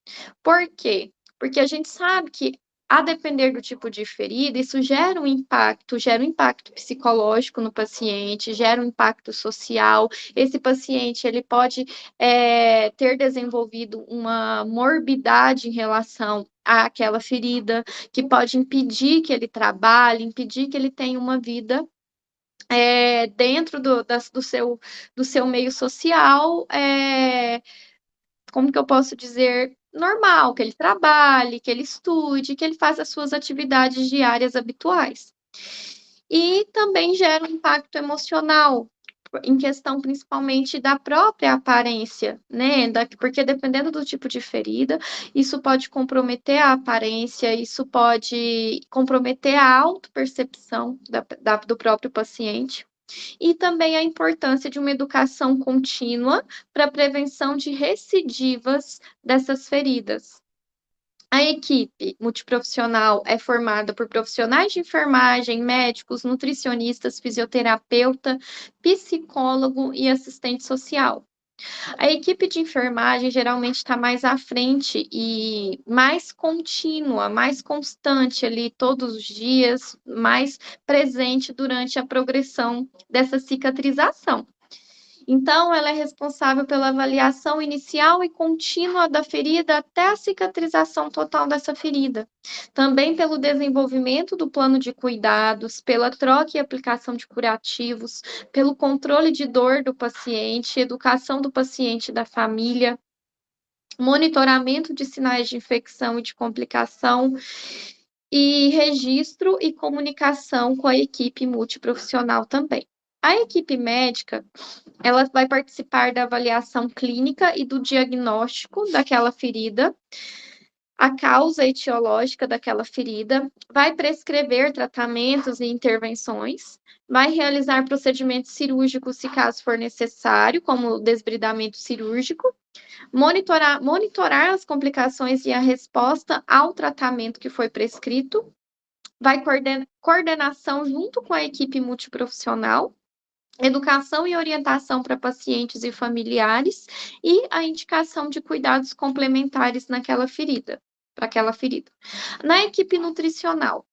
Por quê? Porque a gente sabe que, a depender do tipo de ferida, isso gera um impacto psicológico no paciente, gera um impacto social. Esse paciente, ele pode ter desenvolvido uma morbidade em relação àquela ferida, que pode impedir que ele trabalhe, impedir que ele tenha uma vida dentro do seu meio social, como que eu posso dizer, normal, que ele trabalhe, que ele estude, que ele faça as suas atividades diárias habituais. E também gera um impacto emocional, em questão principalmente da própria aparência, né? Porque dependendo do tipo de ferida, isso pode comprometer a aparência, isso pode comprometer a autopercepção do próprio paciente. E também a importância de uma educação contínua para a prevenção de recidivas dessas feridas. A equipe multiprofissional é formada por profissionais de enfermagem, médicos, nutricionistas, fisioterapeuta, psicólogo e assistente social. A equipe de enfermagem geralmente está mais à frente e mais contínua, mais constante ali todos os dias, mais presente durante a progressão dessa cicatrização. Então, ela é responsável pela avaliação inicial e contínua da ferida até a cicatrização total dessa ferida. Também pelo desenvolvimento do plano de cuidados, pela troca e aplicação de curativos, pelo controle de dor do paciente, educação do paciente e da família, monitoramento de sinais de infecção e de complicação. e registro e comunicação com a equipe multiprofissional também. A equipe médica, ela vai participar da avaliação clínica e do diagnóstico daquela ferida, a causa etiológica daquela ferida, vai prescrever tratamentos e intervenções, vai realizar procedimentos cirúrgicos se caso for necessário, como o desbridamento cirúrgico, monitorar as complicações e a resposta ao tratamento que foi prescrito, vai coordenação junto com a equipe multiprofissional, educação e orientação para pacientes e familiares e a indicação de cuidados complementares naquela ferida, para aquela ferida. Na equipe nutricional,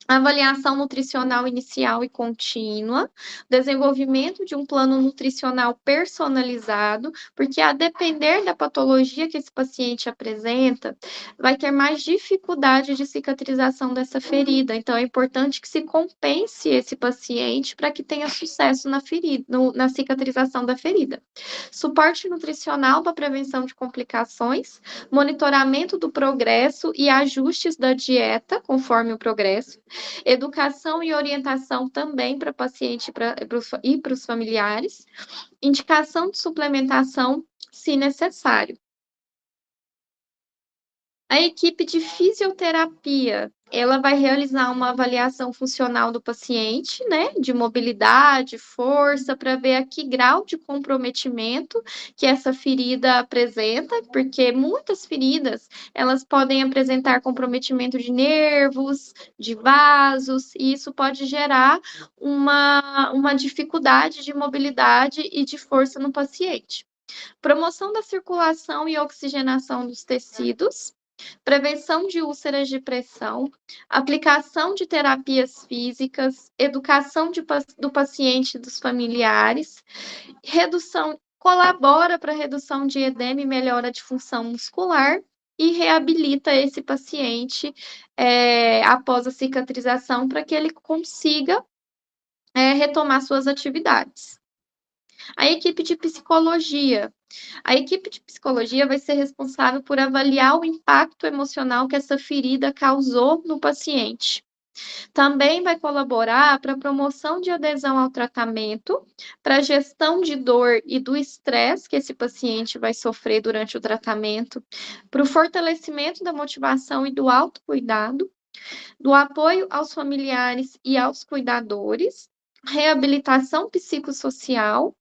avaliação nutricional inicial e contínua, desenvolvimento de um plano nutricional personalizado, porque a depender da patologia que esse paciente apresenta, vai ter mais dificuldade de cicatrização dessa ferida. Então, é importante que se compense esse paciente para que tenha sucesso na ferida, na cicatrização da ferida. Suporte nutricional para prevenção de complicações, monitoramento do progresso e ajustes da dieta conforme o progresso, educação e orientação também para paciente e para os familiares, indicação de suplementação, se necessário. A equipe de fisioterapia, ela vai realizar uma avaliação funcional do paciente, né, de mobilidade, força, para ver a que grau de comprometimento que essa ferida apresenta, porque muitas feridas, elas podem apresentar comprometimento de nervos, de vasos, e isso pode gerar uma dificuldade de mobilidade e de força no paciente. Promoção da circulação e oxigenação dos tecidos, prevenção de úlceras de pressão, aplicação de terapias físicas, educação do paciente e dos familiares, colabora para a redução de edema e melhora de função muscular e reabilita esse paciente após a cicatrização para que ele consiga retomar suas atividades. A equipe de psicologia. A equipe de psicologia vai ser responsável por avaliar o impacto emocional que essa ferida causou no paciente. Também vai colaborar para a promoção de adesão ao tratamento, para a gestão de dor e do estresse que esse paciente vai sofrer durante o tratamento, para o fortalecimento da motivação e do autocuidado, do apoio aos familiares e aos cuidadores, reabilitação psicossocial,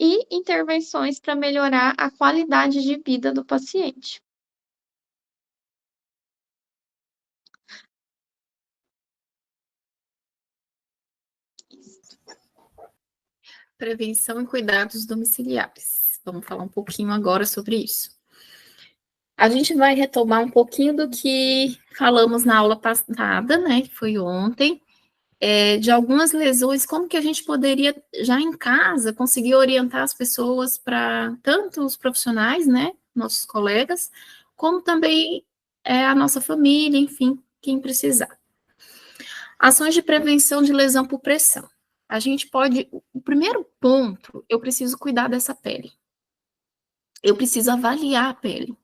e intervenções para melhorar a qualidade de vida do paciente. Prevenção e cuidados domiciliares. Vamos falar um pouquinho agora sobre isso. A gente vai retomar um pouquinho do que falamos na aula passada, né, que foi ontem, de algumas lesões, como que a gente poderia, já em casa, conseguir orientar as pessoas para, tanto os profissionais, né, nossos colegas, como também a nossa família, enfim, quem precisar. Ações de prevenção de lesão por pressão. A gente pode, o primeiro ponto, eu preciso cuidar dessa pele. Eu preciso avaliar a pele.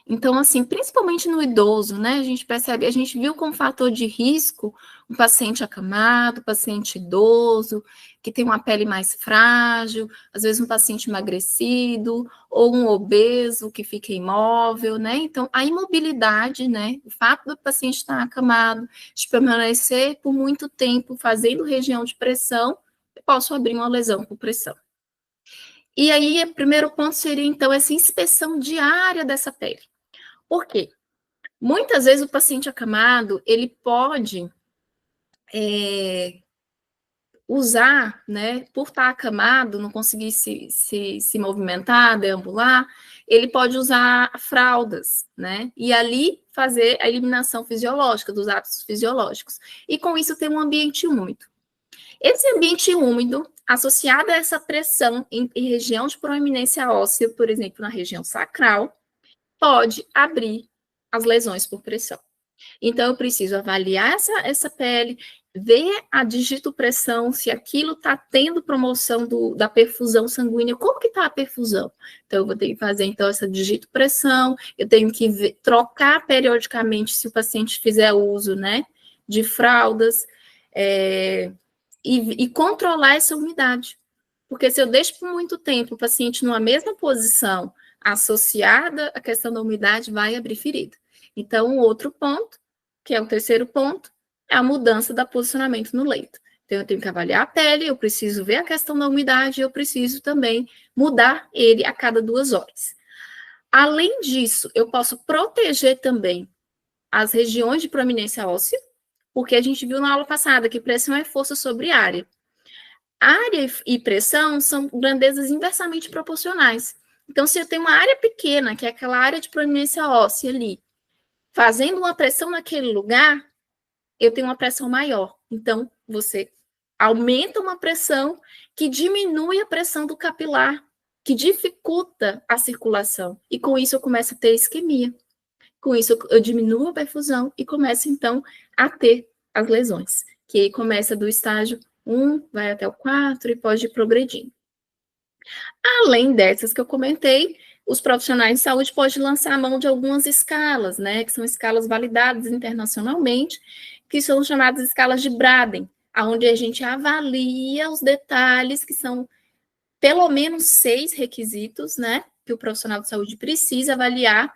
Então, assim, principalmente no idoso, né, a gente percebe, a gente viu como fator de risco um paciente acamado, paciente idoso, que tem uma pele mais frágil, às vezes um paciente emagrecido, ou um obeso que fica imóvel, né, então a imobilidade, né, o fato do paciente estar acamado, de permanecer por muito tempo fazendo região de pressão, eu posso abrir uma lesão por pressão. E aí, o primeiro ponto seria, então, essa inspeção diária dessa pele. Por quê? Muitas vezes o paciente acamado, ele pode usar, né, por estar acamado, não conseguir se movimentar, deambular, ele pode usar fraldas, né, e ali fazer a eliminação fisiológica dos hábitos fisiológicos. E com isso ter um ambiente úmido. Esse ambiente úmido, associado a essa pressão em região de proeminência óssea, por exemplo, na região sacral, pode abrir as lesões por pressão. Então, eu preciso avaliar essa pele, ver a digitopressão, se aquilo está tendo promoção da perfusão sanguínea, como que está a perfusão? Então, eu vou ter que fazer, então, essa digitopressão, eu tenho que trocar periodicamente, se o paciente fizer uso, né, de fraldas, e controlar essa umidade. Porque se eu deixo por muito tempo o paciente numa mesma posição, associada à questão da umidade, vai abrir ferida. Então, o outro ponto, que é o terceiro ponto, é a mudança do posicionamento no leito. Então, eu tenho que avaliar a pele, eu preciso ver a questão da umidade, eu preciso também mudar ele a cada 2 horas. Além disso, eu posso proteger também as regiões de proeminência óssea, porque a gente viu na aula passada que pressão é força sobre área. Área e pressão são grandezas inversamente proporcionais. Então, se eu tenho uma área pequena, que é aquela área de proeminência óssea ali, fazendo uma pressão naquele lugar, eu tenho uma pressão maior. Então, você aumenta uma pressão que diminui a pressão do capilar, que dificulta a circulação. E com isso eu começo a ter isquemia. Com isso eu diminuo a perfusão e começo, então, a ter as lesões, que aí começa do estágio 1, vai até o 4 e pode ir progredindo. Além dessas que eu comentei, os profissionais de saúde podem lançar a mão de algumas escalas, né, que são escalas validadas internacionalmente, que são chamadas escalas de Braden, onde a gente avalia os detalhes, que são pelo menos 6 requisitos, né, que o profissional de saúde precisa avaliar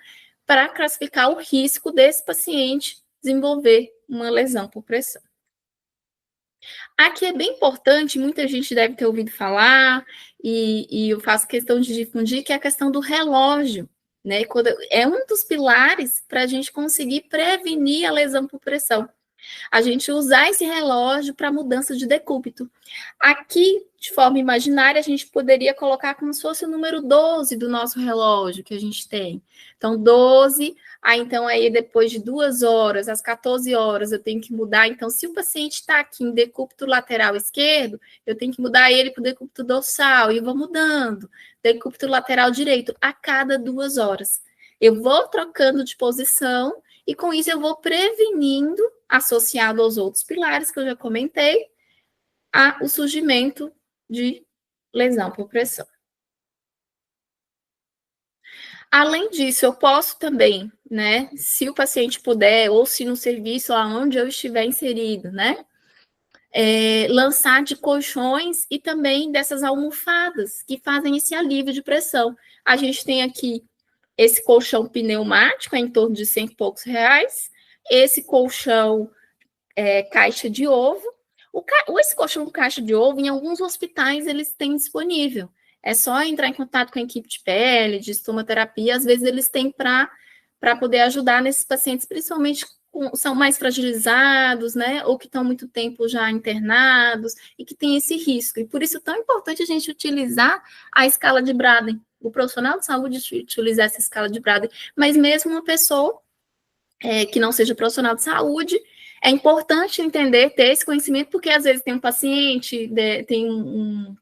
para classificar o risco desse paciente desenvolver uma lesão por pressão. Aqui é bem importante, muita gente deve ter ouvido falar, e eu faço questão de difundir, que é a questão do relógio, né? É um dos pilares para a gente conseguir prevenir a lesão por pressão. A gente usar esse relógio para mudança de decúbito. Aqui, de forma imaginária, a gente poderia colocar como se fosse o número 12 do nosso relógio que a gente tem. Então, 12, então aí depois de 2 horas, às 14 horas, eu tenho que mudar. Então, se o paciente está aqui em decúbito lateral esquerdo, eu tenho que mudar ele para o decúbito dorsal, e eu vou mudando. Decúbito lateral direito, a cada 2 horas. Eu vou trocando de posição, e com isso eu vou prevenindo, associado aos outros pilares que eu já comentei, o surgimento de lesão por pressão. Além disso, eu posso também, né, se o paciente puder, ou se no serviço aonde eu estiver inserido, né, lançar de colchões e também dessas almofadas que fazem esse alívio de pressão. A gente tem aqui esse colchão pneumático, é em torno de 100 e poucos reais. Esse colchão caixa de ovo. Esse colchão caixa de ovo, em alguns hospitais, eles têm disponível. É só entrar em contato com a equipe de pele, de estomoterapia, às vezes eles têm para poder ajudar nesses pacientes, principalmente são mais fragilizados, né, ou que estão muito tempo já internados, e que tem esse risco. E por isso é tão importante a gente utilizar a escala de Braden, o profissional de saúde utilizar essa escala de Braden, mas mesmo uma pessoa que não seja profissional de saúde, é importante entender, ter esse conhecimento, porque às vezes tem um paciente, tem um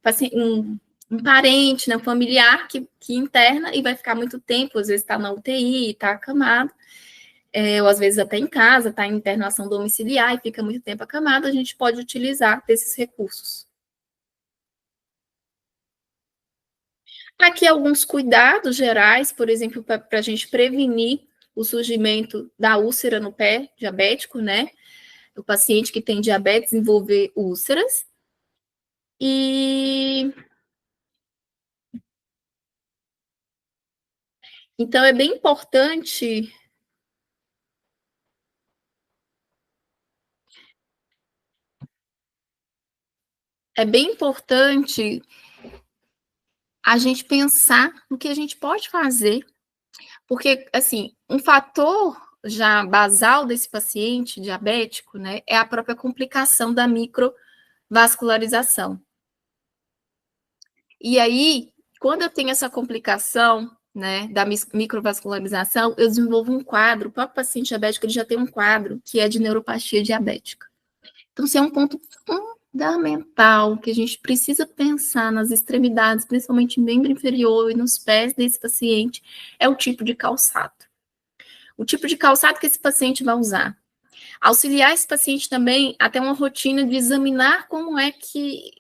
parente, né, um familiar que interna e vai ficar muito tempo, às vezes está na UTI, está acamado, ou às vezes até em casa, está em internação domiciliar e fica muito tempo acamado, a gente pode utilizar desses recursos. Aqui alguns cuidados gerais, por exemplo, para a gente prevenir o surgimento da úlcera no pé diabético, né? O paciente que tem diabetes desenvolver úlceras. E então é bem importante a gente pensar no que a gente pode fazer, porque assim, um fator já basal desse paciente diabético, né, é a própria complicação da microvascularização. E aí, quando eu tenho essa complicação, né, da microvascularização, eu desenvolvo um quadro, o próprio paciente diabético ele já tem um quadro que é de neuropatia diabética. Então, isso é um ponto fundamental que a gente precisa pensar nas extremidades, principalmente no membro inferior e nos pés desse paciente, é o tipo de calçado. o tipo de calçado que esse paciente vai usar. Auxiliar esse paciente também até uma rotina de examinar como é que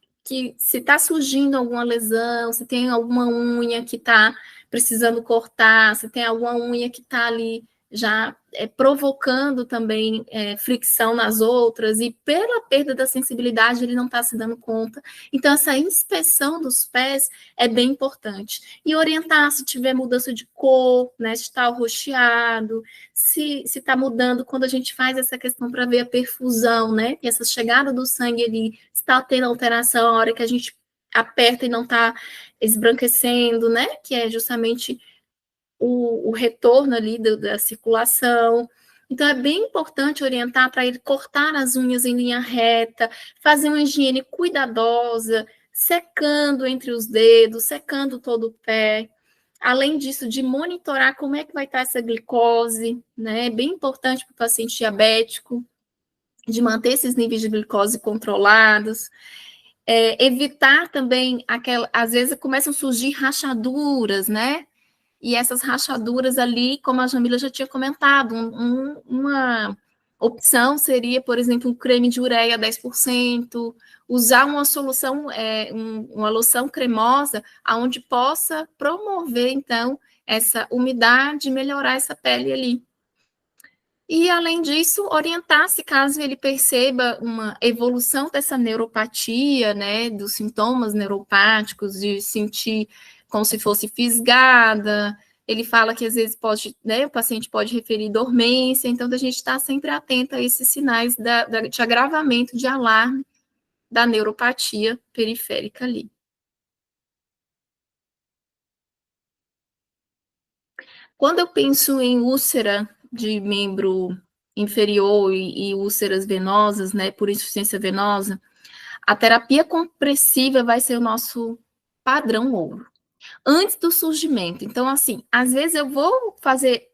se está surgindo alguma lesão, se tem alguma unha que está precisando cortar, se tem alguma unha que está ali já provocando também fricção nas outras, e pela perda da sensibilidade ele não está se dando conta. Então, essa inspeção dos pés é bem importante. E orientar se tiver mudança de cor, né, se está roxeado, se está mudando quando a gente faz essa questão para ver a perfusão, né, e essa chegada do sangue ali, está tendo alteração a hora que a gente aperta e não está esbranquecendo, né, que é justamente o retorno ali da circulação. Então, é bem importante orientar para ele cortar as unhas em linha reta, fazer uma higiene cuidadosa, secando entre os dedos, secando todo o pé. Além disso, de monitorar como é que vai estar essa glicose, né? É bem importante para o paciente diabético, de manter esses níveis de glicose controlados. Evitar também às vezes começam a surgir rachaduras, né? E essas rachaduras ali, como a Jamila já tinha comentado, uma opção seria, por exemplo, um creme de ureia 10%, usar uma solução, uma loção cremosa, onde possa promover, então, essa umidade, melhorar essa pele ali. E, além disso, orientar-se caso ele perceba uma evolução dessa neuropatia, né, dos sintomas neuropáticos, de sentir como se fosse fisgada. Ele fala que às vezes pode, né, o paciente pode referir dormência, então a gente está sempre atento a esses sinais de agravamento, de alarme da neuropatia periférica ali. Quando eu penso em úlcera de membro inferior e úlceras venosas, né, por insuficiência venosa, a terapia compressiva vai ser o nosso padrão ouro, antes do surgimento. Então, assim, às vezes eu vou fazer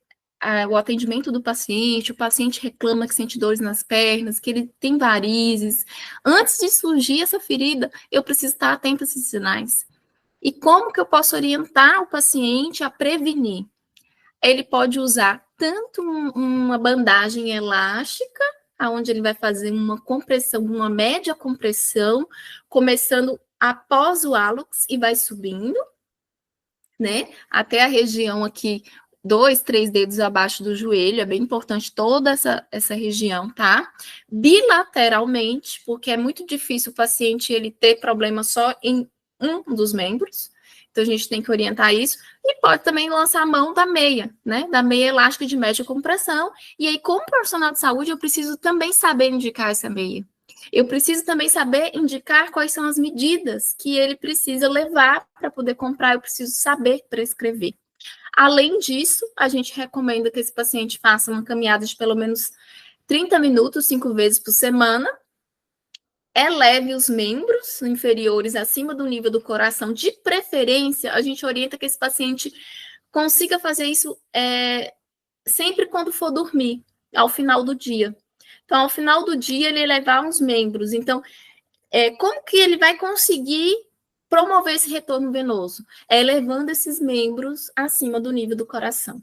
o atendimento do paciente, o paciente reclama que sente dores nas pernas, que ele tem varizes. Antes de surgir essa ferida, eu preciso estar atento a esses sinais. E como que eu posso orientar o paciente a prevenir? Ele pode usar tanto uma bandagem elástica, onde ele vai fazer uma compressão, uma média compressão, começando após o hálux e vai subindo, né, até a região aqui, 2, 3 dedos abaixo do joelho, é bem importante toda essa região, tá? Bilateralmente, porque é muito difícil o paciente ele ter problema só em um dos membros, então a gente tem que orientar isso, e pode também lançar a mão da meia, né, da meia elástica de média compressão, e aí como profissional de saúde eu preciso também saber indicar essa meia. Eu preciso também saber indicar quais são as medidas que ele precisa levar para poder comprar, eu preciso saber prescrever. Além disso, a gente recomenda que esse paciente faça uma caminhada de pelo menos 30 minutos, 5 vezes por semana, eleve os membros inferiores acima do nível do coração, de preferência, a gente orienta que esse paciente consiga fazer isso sempre quando for dormir, ao final do dia. Então, ao final do dia, ele elevar os membros. Então, como que ele vai conseguir promover esse retorno venoso? Elevando esses membros acima do nível do coração.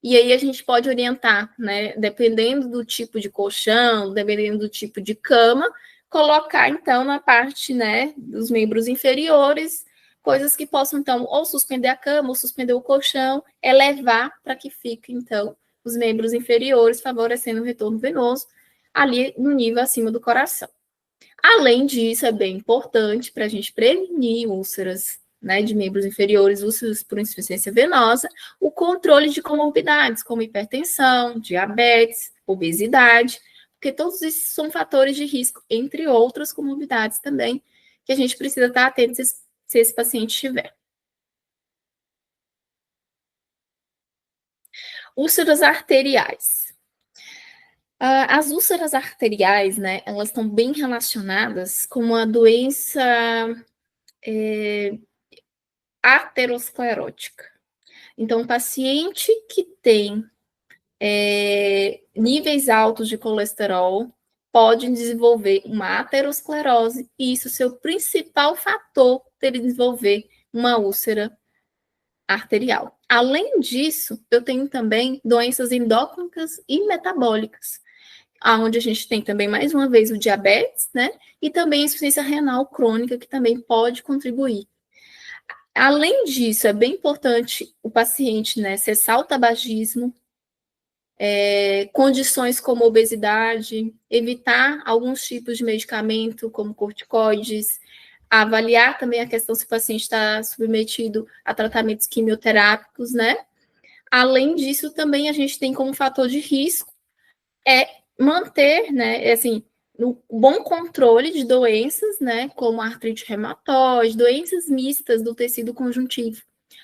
E aí a gente pode orientar, né, dependendo do tipo de colchão, dependendo do tipo de cama, colocar, então, na parte, né, dos membros inferiores, coisas que possam, então, ou suspender a cama, ou suspender o colchão, elevar para que fique, então, os membros inferiores, favorecendo o retorno venoso, ali no nível acima do coração. Além disso, é bem importante para a gente prevenir úlceras, né, de membros inferiores, úlceras por insuficiência venosa, o controle de comorbidades, como hipertensão, diabetes, obesidade, porque todos esses são fatores de risco, entre outras comorbidades também, que a gente precisa estar atento se esse paciente tiver. Úlceras arteriais. As úlceras arteriais, né, elas estão bem relacionadas com uma doença aterosclerótica. Então, o paciente que tem níveis altos de colesterol pode desenvolver uma aterosclerose, e isso é o principal fator para ele desenvolver uma úlcera arterial. Além disso, eu tenho também doenças endócrinas e metabólicas, aonde a gente tem também, mais uma vez, o diabetes, né? E também a insuficiência renal crônica, que também pode contribuir. Além disso, é bem importante o paciente, né, cessar o tabagismo, condições como obesidade, evitar alguns tipos de medicamento, como corticoides, avaliar também a questão se o paciente está submetido a tratamentos quimioterápicos, né? Além disso, também a gente tem como fator de risco manter, né, assim, no bom controle de doenças, né, como artrite reumatoide, doenças mistas do tecido conjuntivo,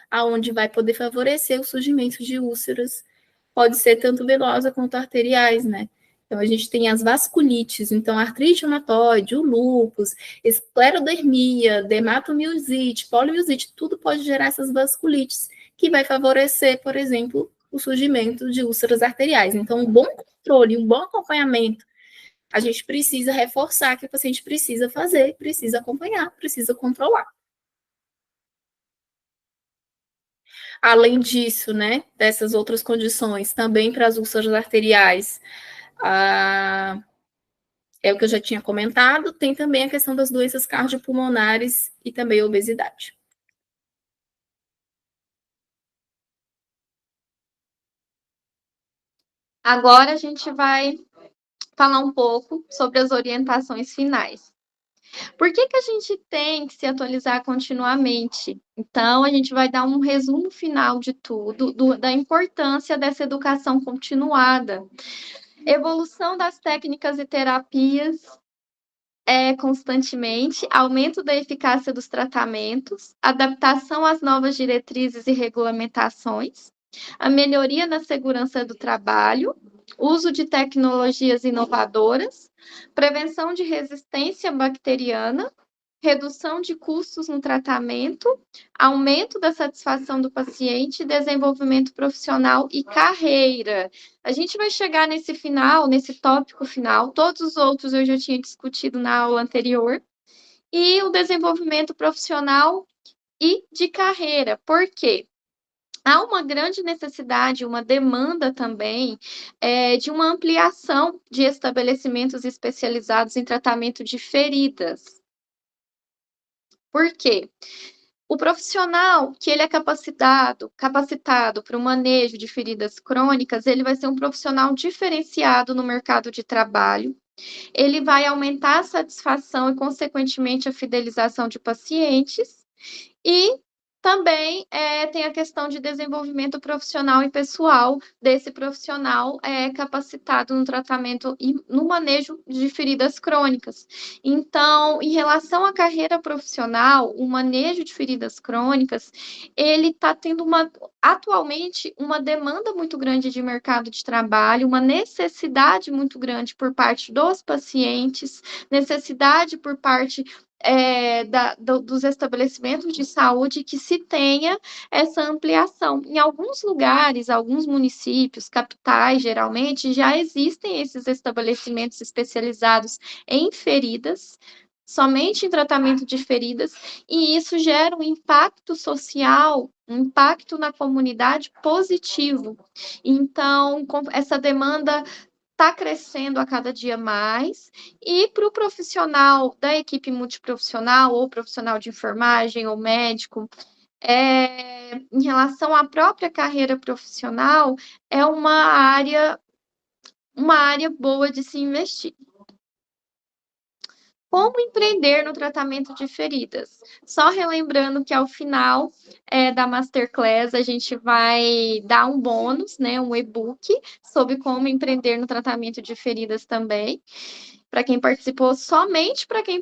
aonde vai poder favorecer o surgimento de úlceras, pode ser tanto venosa quanto arteriais, né? Então, a gente tem as vasculites, então, artrite reumatoide, o lúpus, esclerodermia, dermatomiosite, polimiosite, tudo pode gerar essas vasculites, que vai favorecer, por exemplo, o surgimento de úlceras arteriais. Então, um bom controle, um bom acompanhamento, a gente precisa reforçar que o paciente precisa fazer, precisa acompanhar, precisa controlar. Além disso, né, dessas outras condições, também para as úlceras arteriais, é o que eu já tinha comentado, tem também a questão das doenças cardiopulmonares e também a obesidade. Agora a gente vai falar um pouco sobre as orientações finais. Por que a gente tem que se atualizar continuamente? Então, a gente vai dar um resumo final de tudo, da importância dessa educação continuada. Evolução das técnicas e terapias constantemente, aumento da eficácia dos tratamentos, adaptação às novas diretrizes e regulamentações, a melhoria na segurança do trabalho, uso de tecnologias inovadoras, prevenção de resistência bacteriana, redução de custos no tratamento, aumento da satisfação do paciente, desenvolvimento profissional e carreira. A gente vai chegar nesse final, nesse tópico final, todos os outros eu já tinha discutido na aula anterior, e o desenvolvimento profissional e de carreira. Por quê? Há uma grande necessidade, uma demanda também, de uma ampliação de estabelecimentos especializados em tratamento de feridas. Por quê? O profissional que ele é capacitado para o manejo de feridas crônicas, ele vai ser um profissional diferenciado no mercado de trabalho, ele vai aumentar a satisfação e, consequentemente, a fidelização de pacientes, e também tem a questão de desenvolvimento profissional e pessoal desse profissional capacitado no tratamento e no manejo de feridas crônicas. Então, em relação à carreira profissional, o manejo de feridas crônicas, ele está tendo atualmente uma demanda muito grande de mercado de trabalho, uma necessidade muito grande por parte dos pacientes, necessidade por parte dos estabelecimentos de saúde que se tenha essa ampliação. Em alguns lugares, alguns municípios, capitais, geralmente, já existem esses estabelecimentos especializados em feridas, somente em tratamento de feridas, e isso gera um impacto social, um impacto na comunidade positivo. Então, essa demanda está crescendo a cada dia mais, e para o profissional da equipe multiprofissional, ou profissional de enfermagem, ou médico, em relação à própria carreira profissional, é uma área boa de se investir. Como empreender no tratamento de feridas? Só relembrando que ao final da Masterclass a gente vai dar um bônus, né, um e-book sobre como empreender no tratamento de feridas também, para quem participou, somente para quem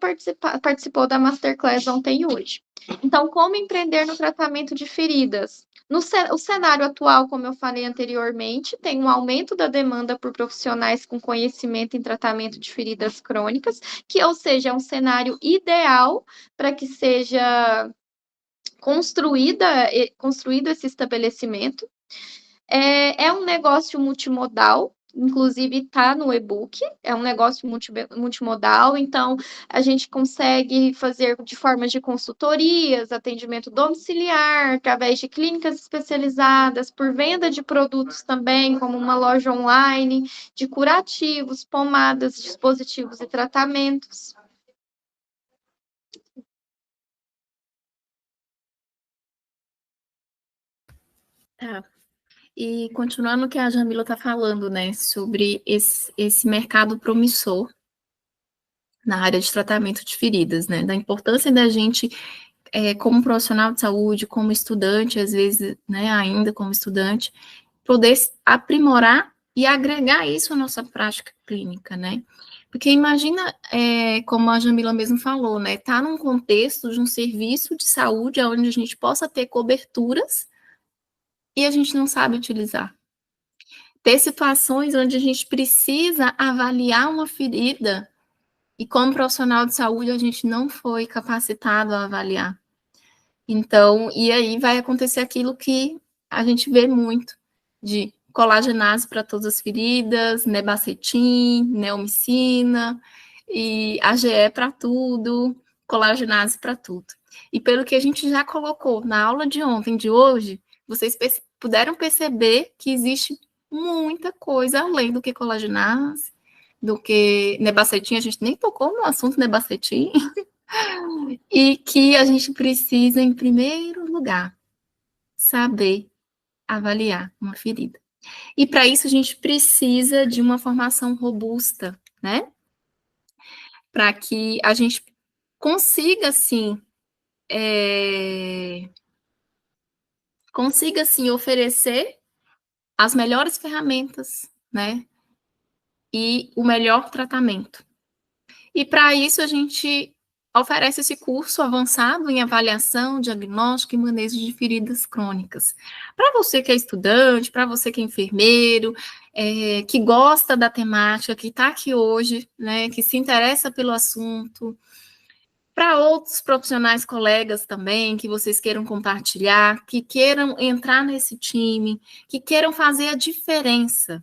participou da Masterclass ontem e hoje. Então, como empreender no tratamento de feridas? O cenário atual, como eu falei anteriormente, tem um aumento da demanda por profissionais com conhecimento em tratamento de feridas crônicas, que, ou seja, é um cenário ideal para que seja construído esse estabelecimento. É um negócio multimodal, inclusive está no e-book, é um negócio multimodal, então a gente consegue fazer de formas de consultorias, atendimento domiciliar, através de clínicas especializadas, por venda de produtos também, como uma loja online, de curativos, pomadas, dispositivos e tratamentos. Tá. E continuando o que a Jamila está falando, né, sobre esse mercado promissor na área de tratamento de feridas, né, da importância da gente, como profissional de saúde, como estudante, às vezes, né, ainda como estudante, poder aprimorar e agregar isso à nossa prática clínica, né? Porque imagina, como a Jamila mesmo falou, né, tá num contexto de um serviço de saúde onde a gente possa ter coberturas e a gente não sabe utilizar. Ter situações onde a gente precisa avaliar uma ferida e, como profissional de saúde, a gente não foi capacitado a avaliar. Então, e aí vai acontecer aquilo que a gente vê muito, de colagenase para todas as feridas, nebacetim, neomicina, e AGE para tudo, colagenase para tudo. E pelo que a gente já colocou na aula de ontem, de hoje, vocês puderam perceber que existe muita coisa além do que colagenase, do que nebacetim, a gente nem tocou no assunto nebacetim, e que a gente precisa, em primeiro lugar, saber avaliar uma ferida. E para isso a gente precisa de uma formação robusta, né? Para que a gente consiga, assim, oferecer as melhores ferramentas, né? E o melhor tratamento. E para isso a gente oferece esse curso avançado em avaliação, diagnóstico e manejo de feridas crônicas. Para você que é estudante, para você que é enfermeiro, que gosta da temática, que está aqui hoje, né, que se interessa pelo assunto, para outros profissionais, colegas também, que vocês queiram compartilhar, que queiram entrar nesse time, que queiram fazer a diferença.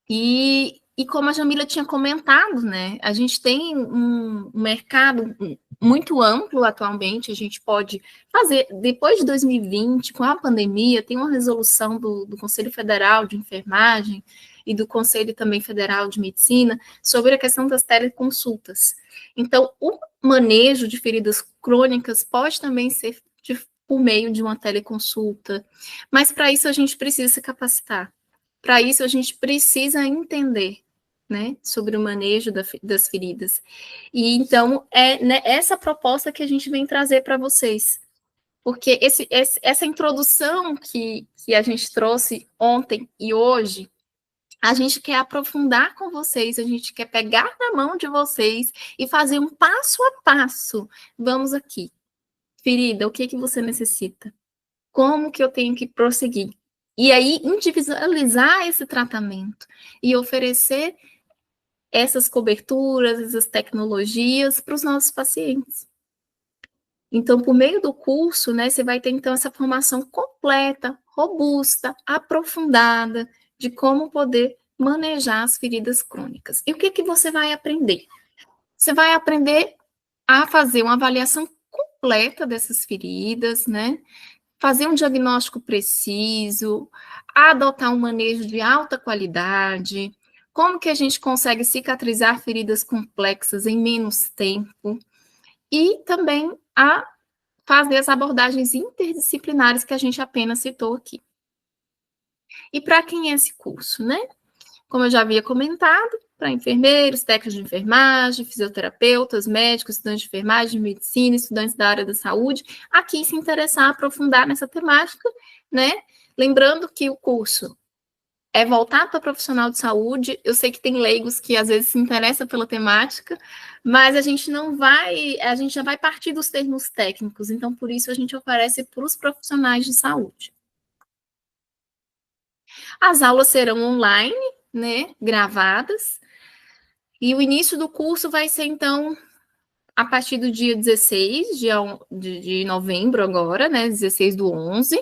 E como a Jamila tinha comentado, né, a gente tem um mercado muito amplo atualmente, a gente pode fazer, depois de 2020, com a pandemia, tem uma resolução do Conselho Federal de Enfermagem e do Conselho também Federal de Medicina sobre a questão das teleconsultas. Então, o manejo de feridas crônicas pode também ser por meio de uma teleconsulta, mas para isso a gente precisa se capacitar. Para isso, a gente precisa entender, né, sobre o manejo das feridas. E então, essa proposta que a gente vem trazer para vocês. Porque essa introdução que a gente trouxe ontem e hoje, a gente quer aprofundar com vocês, a gente quer pegar na mão de vocês e fazer um passo a passo. Vamos aqui. Ferida, o que você necessita? Como que eu tenho que prosseguir? E aí, individualizar esse tratamento e oferecer essas coberturas, essas tecnologias para os nossos pacientes. Então, por meio do curso, né, você vai ter, então, essa formação completa, robusta, aprofundada, de como poder manejar as feridas crônicas. E o que você vai aprender? Você vai aprender a fazer uma avaliação completa dessas feridas, né? Fazer um diagnóstico preciso, adotar um manejo de alta qualidade, como que a gente consegue cicatrizar feridas complexas em menos tempo, e também a fazer as abordagens interdisciplinares que a gente apenas citou aqui. E para quem é esse curso, né? Como eu já havia comentado, para enfermeiros, técnicos de enfermagem, fisioterapeutas, médicos, estudantes de enfermagem, de medicina, estudantes da área da saúde, aqui se interessar, aprofundar nessa temática, né? Lembrando que o curso é voltado para profissional de saúde. Eu sei que tem leigos que às vezes se interessam pela temática, mas a gente já vai partir dos termos técnicos, então por isso a gente oferece para os profissionais de saúde. As aulas serão online, né, gravadas, e o início do curso vai ser, então, a partir do dia 16 de novembro agora, né, 16/11,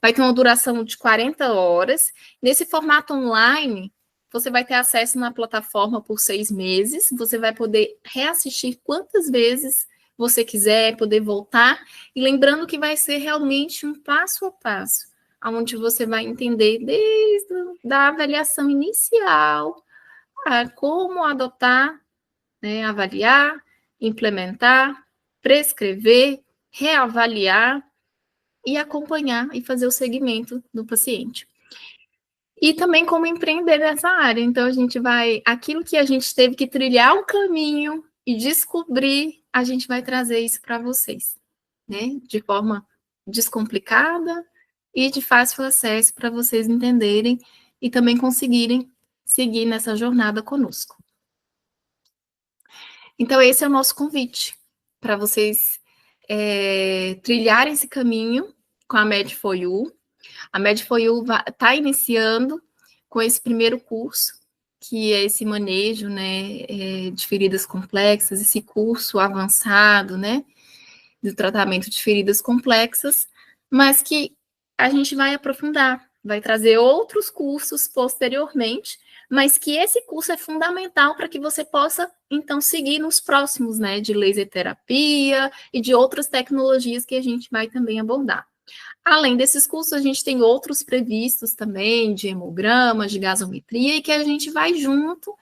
vai ter uma duração de 40 horas. Nesse formato online, você vai ter acesso na plataforma por 6 meses, você vai poder reassistir quantas vezes você quiser, poder voltar, e lembrando que vai ser realmente um passo a passo, onde você vai entender desde a avaliação inicial, a como adotar, né, avaliar, implementar, prescrever, reavaliar e acompanhar e fazer o segmento do paciente. E também como empreender nessa área. Então, a gente vai... Aquilo que a gente teve que trilhar um caminho e descobrir, a gente vai trazer isso para vocês, né? De forma descomplicada e de fácil acesso para vocês entenderem e também conseguirem seguir nessa jornada conosco. Então, esse é o nosso convite para vocês trilharem esse caminho com a Med4U. A Med4U está iniciando com esse primeiro curso, que é esse manejo, né, de feridas complexas, esse curso avançado, né, do tratamento de feridas complexas, mas que a gente vai aprofundar, vai trazer outros cursos posteriormente, mas que esse curso é fundamental para que você possa, então, seguir nos próximos, né, de laser terapia e de outras tecnologias que a gente vai também abordar. Além desses cursos, a gente tem outros previstos também, de hemogramas, de gasometria, e que a gente vai junto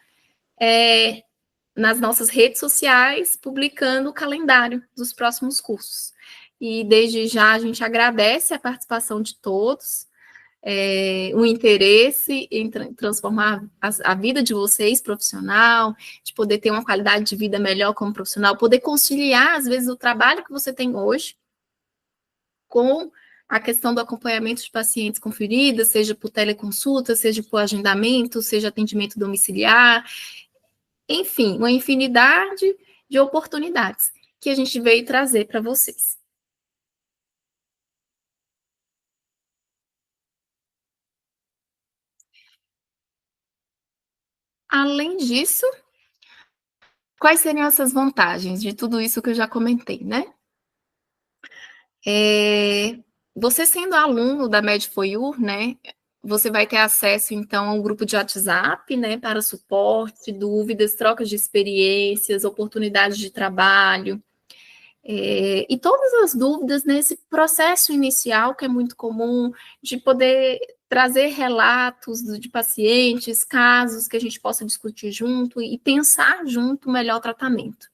nas nossas redes sociais, publicando o calendário dos próximos cursos. E desde já a gente agradece a participação de todos, o interesse em transformar a vida de vocês profissional, de poder ter uma qualidade de vida melhor como profissional, poder conciliar, às vezes, o trabalho que você tem hoje com a questão do acompanhamento de pacientes com feridas, seja por teleconsulta, seja por agendamento, seja atendimento domiciliar, enfim, uma infinidade de oportunidades que a gente veio trazer para vocês. Além disso, quais seriam essas vantagens de tudo isso que eu já comentei, né? Você sendo aluno da Med4U, né, você vai ter acesso, então, a um grupo de WhatsApp, né, para suporte, dúvidas, trocas de experiências, oportunidades de trabalho, e todas as dúvidas nesse processo inicial, que é muito comum, de poder trazer relatos de pacientes, casos que a gente possa discutir junto e pensar junto o melhor tratamento.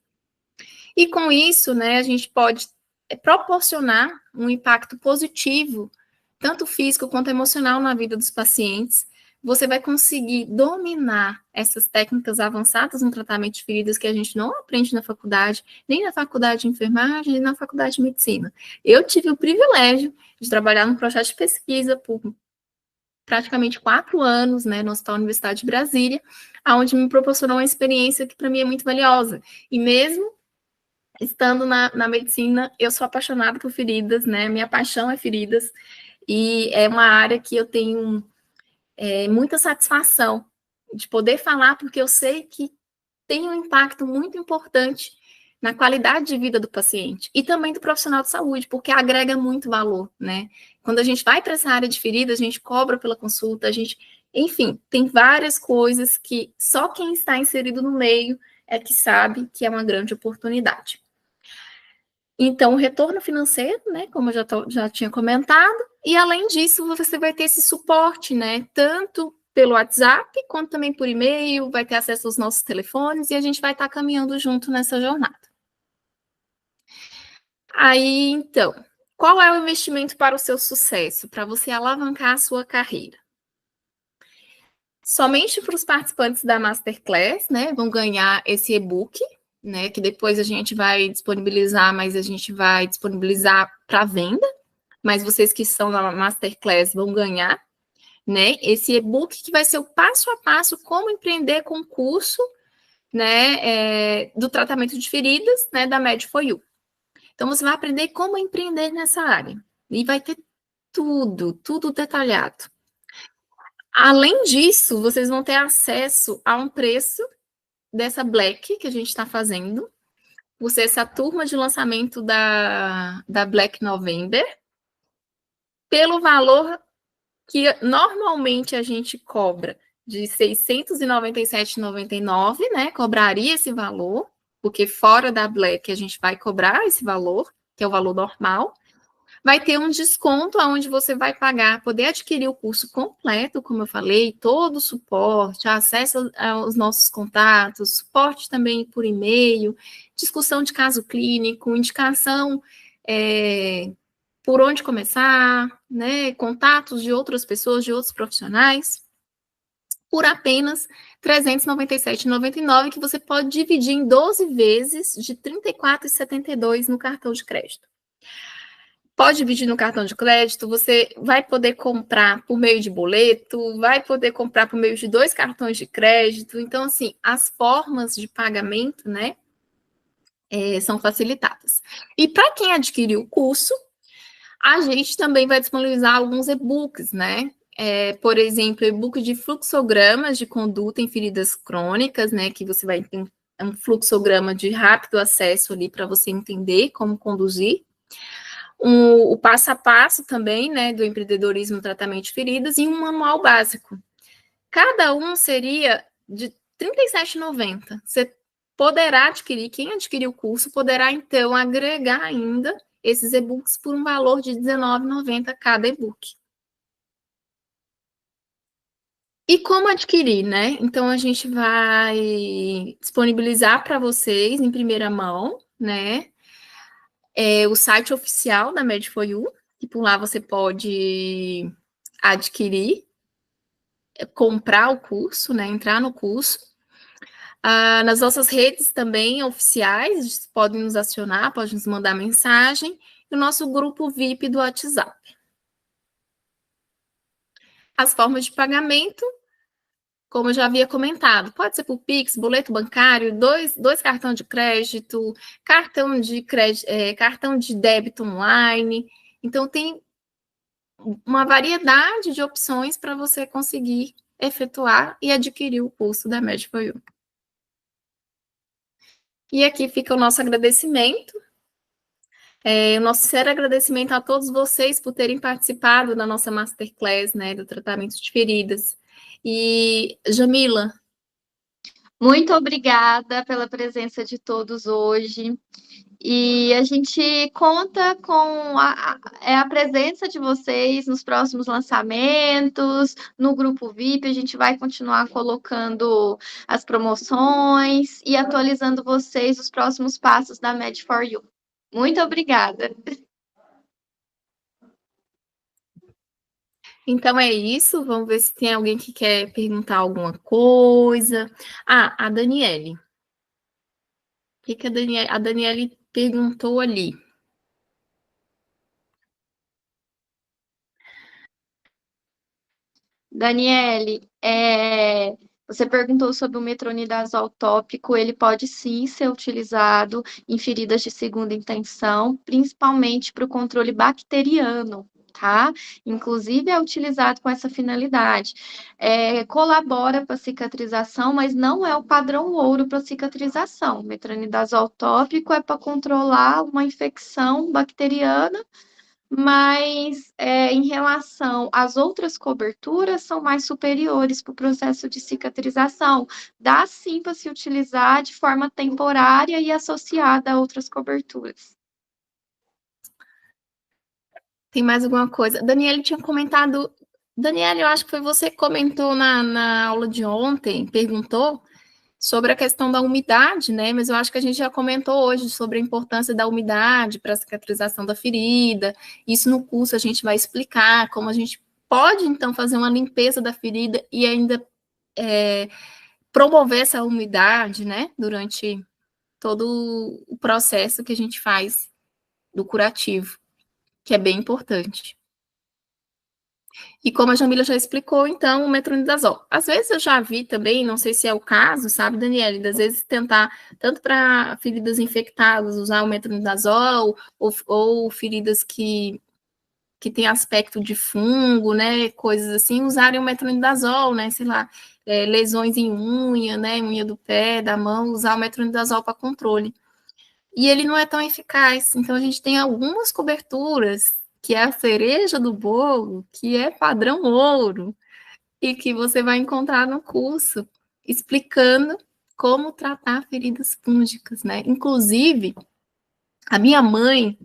E com isso, né, a gente pode proporcionar um impacto positivo, tanto físico quanto emocional na vida dos pacientes. Você vai conseguir dominar essas técnicas avançadas no tratamento de feridas que a gente não aprende na faculdade, nem na faculdade de enfermagem, nem na faculdade de medicina. Eu tive o privilégio de trabalhar num projeto de pesquisa por praticamente 4 anos, né, no Hospital Universidade de Brasília, onde me proporcionou uma experiência que para mim é muito valiosa. E mesmo estando na medicina, eu sou apaixonada por feridas, né? Minha paixão é feridas, e é uma área que eu tenho muita satisfação de poder falar, porque eu sei que tem um impacto muito importante na qualidade de vida do paciente e também do profissional de saúde, porque agrega muito valor, né? Quando a gente vai para essa área de feridas, a gente cobra pela consulta, enfim, tem várias coisas que só quem está inserido no meio é que sabe que é uma grande oportunidade. Então, o retorno financeiro, né, como eu já tinha comentado, e além disso, você vai ter esse suporte, né, tanto pelo WhatsApp, quanto também por e-mail, vai ter acesso aos nossos telefones, e a gente vai estar caminhando junto nessa jornada. Aí, então, qual é o investimento para o seu sucesso, para você alavancar a sua carreira? Somente para os participantes da Masterclass, né, vão ganhar esse e-book, né, que depois a gente vai disponibilizar, mas a gente vai disponibilizar para venda, mas vocês que estão na Masterclass vão ganhar, né, esse e-book que vai ser o passo a passo como empreender com o curso, né, do tratamento de feridas, né, da Med4U. Então, você vai aprender como empreender nessa área, e vai ter tudo detalhado. Além disso, vocês vão ter acesso a um preço dessa Black que a gente está fazendo, por ser essa turma de lançamento da Black November, pelo valor que normalmente a gente cobra de R$ 697,99, né? Cobraria esse valor, porque fora da Black a gente vai cobrar esse valor, que é o valor normal. Vai ter um desconto onde você vai pagar, poder adquirir o curso completo, como eu falei, todo o suporte, acesso aos nossos contatos, suporte também por e-mail, discussão de caso clínico, indicação por onde começar, né, contatos de outras pessoas, de outros profissionais, por apenas R$ 397,99, que você pode dividir em 12 vezes de R$ 34,72 no cartão de crédito. Pode dividir no cartão de crédito, você vai poder comprar por meio de boleto, vai poder comprar por meio de 2 cartões de crédito. Então, assim, as formas de pagamento, né, são facilitadas. E para quem adquiriu o curso, a gente também vai disponibilizar alguns e-books, né? Por exemplo, e-book de fluxogramas de conduta em feridas crônicas, né? Que você vai ter um fluxograma de rápido acesso ali para você entender como conduzir. O passo a passo também, né, do empreendedorismo no tratamento de feridas, e um manual básico. Cada um seria de R$ 37,90. Você poderá adquirir, quem adquirir o curso poderá, então, agregar ainda esses e-books por um valor de R$ 19,90 cada e-book. E como adquirir, né? Então, a gente vai disponibilizar para vocês em primeira mão, né? O site oficial da Med4U, e por lá você pode adquirir, comprar o curso, né? Entrar no curso. Nas nossas redes também oficiais, podem nos acionar, podem nos mandar mensagem, e o nosso grupo VIP do WhatsApp. As formas de pagamento, como eu já havia comentado, pode ser por Pix, boleto bancário, dois cartões de crédito, cartão de débito online. Então, tem uma variedade de opções para você conseguir efetuar e adquirir o curso da Med4U. E aqui fica o nosso agradecimento. O nosso sincero agradecimento a todos vocês por terem participado da nossa Masterclass, né, do tratamento de feridas. E, Jamila. Muito obrigada pela presença de todos hoje. E a gente conta com a presença de vocês nos próximos lançamentos, no grupo VIP. A gente vai continuar colocando as promoções e atualizando vocês os próximos passos da Med4U. Muito obrigada. Então é isso, vamos ver se tem alguém que quer perguntar alguma coisa. A Daniele. O que a Daniele perguntou ali? Daniele, você perguntou sobre o metronidazol tópico. Ele pode sim ser utilizado em feridas de segunda intenção, principalmente para o controle bacteriano, tá? Inclusive é utilizado com essa finalidade. Colabora para a cicatrização, mas não é o padrão ouro para cicatrização. O metronidazol tópico é para controlar uma infecção bacteriana, mas em relação às outras coberturas, são mais superiores para o processo de cicatrização. Dá sim para se utilizar de forma temporária e associada a outras coberturas. Tem mais alguma coisa? Daniele tinha comentado. Daniele, eu acho que foi você que comentou na aula de ontem, perguntou sobre a questão da umidade, né? Mas eu acho que a gente já comentou hoje sobre a importância da umidade para a cicatrização da ferida. Isso no curso a gente vai explicar como a gente pode, então, fazer uma limpeza da ferida e ainda promover essa umidade, né? Durante todo o processo que a gente faz do curativo, que é bem importante. E como a Jamila já explicou, então, o metronidazol. Às vezes eu já vi também, não sei se é o caso, sabe, Daniele, às vezes tentar, tanto para feridas infectadas, usar o metronidazol, ou feridas que tem aspecto de fungo, né, coisas assim, usarem o metronidazol, né, sei lá, lesões em unha, né, unha do pé, da mão, usar o metronidazol para controle. e ele não é tão eficaz. Então, a gente tem algumas coberturas, que é a cereja do bolo, que é padrão ouro, e que você vai encontrar no curso, explicando como tratar feridas fúngicas, né? Inclusive, a minha mãe,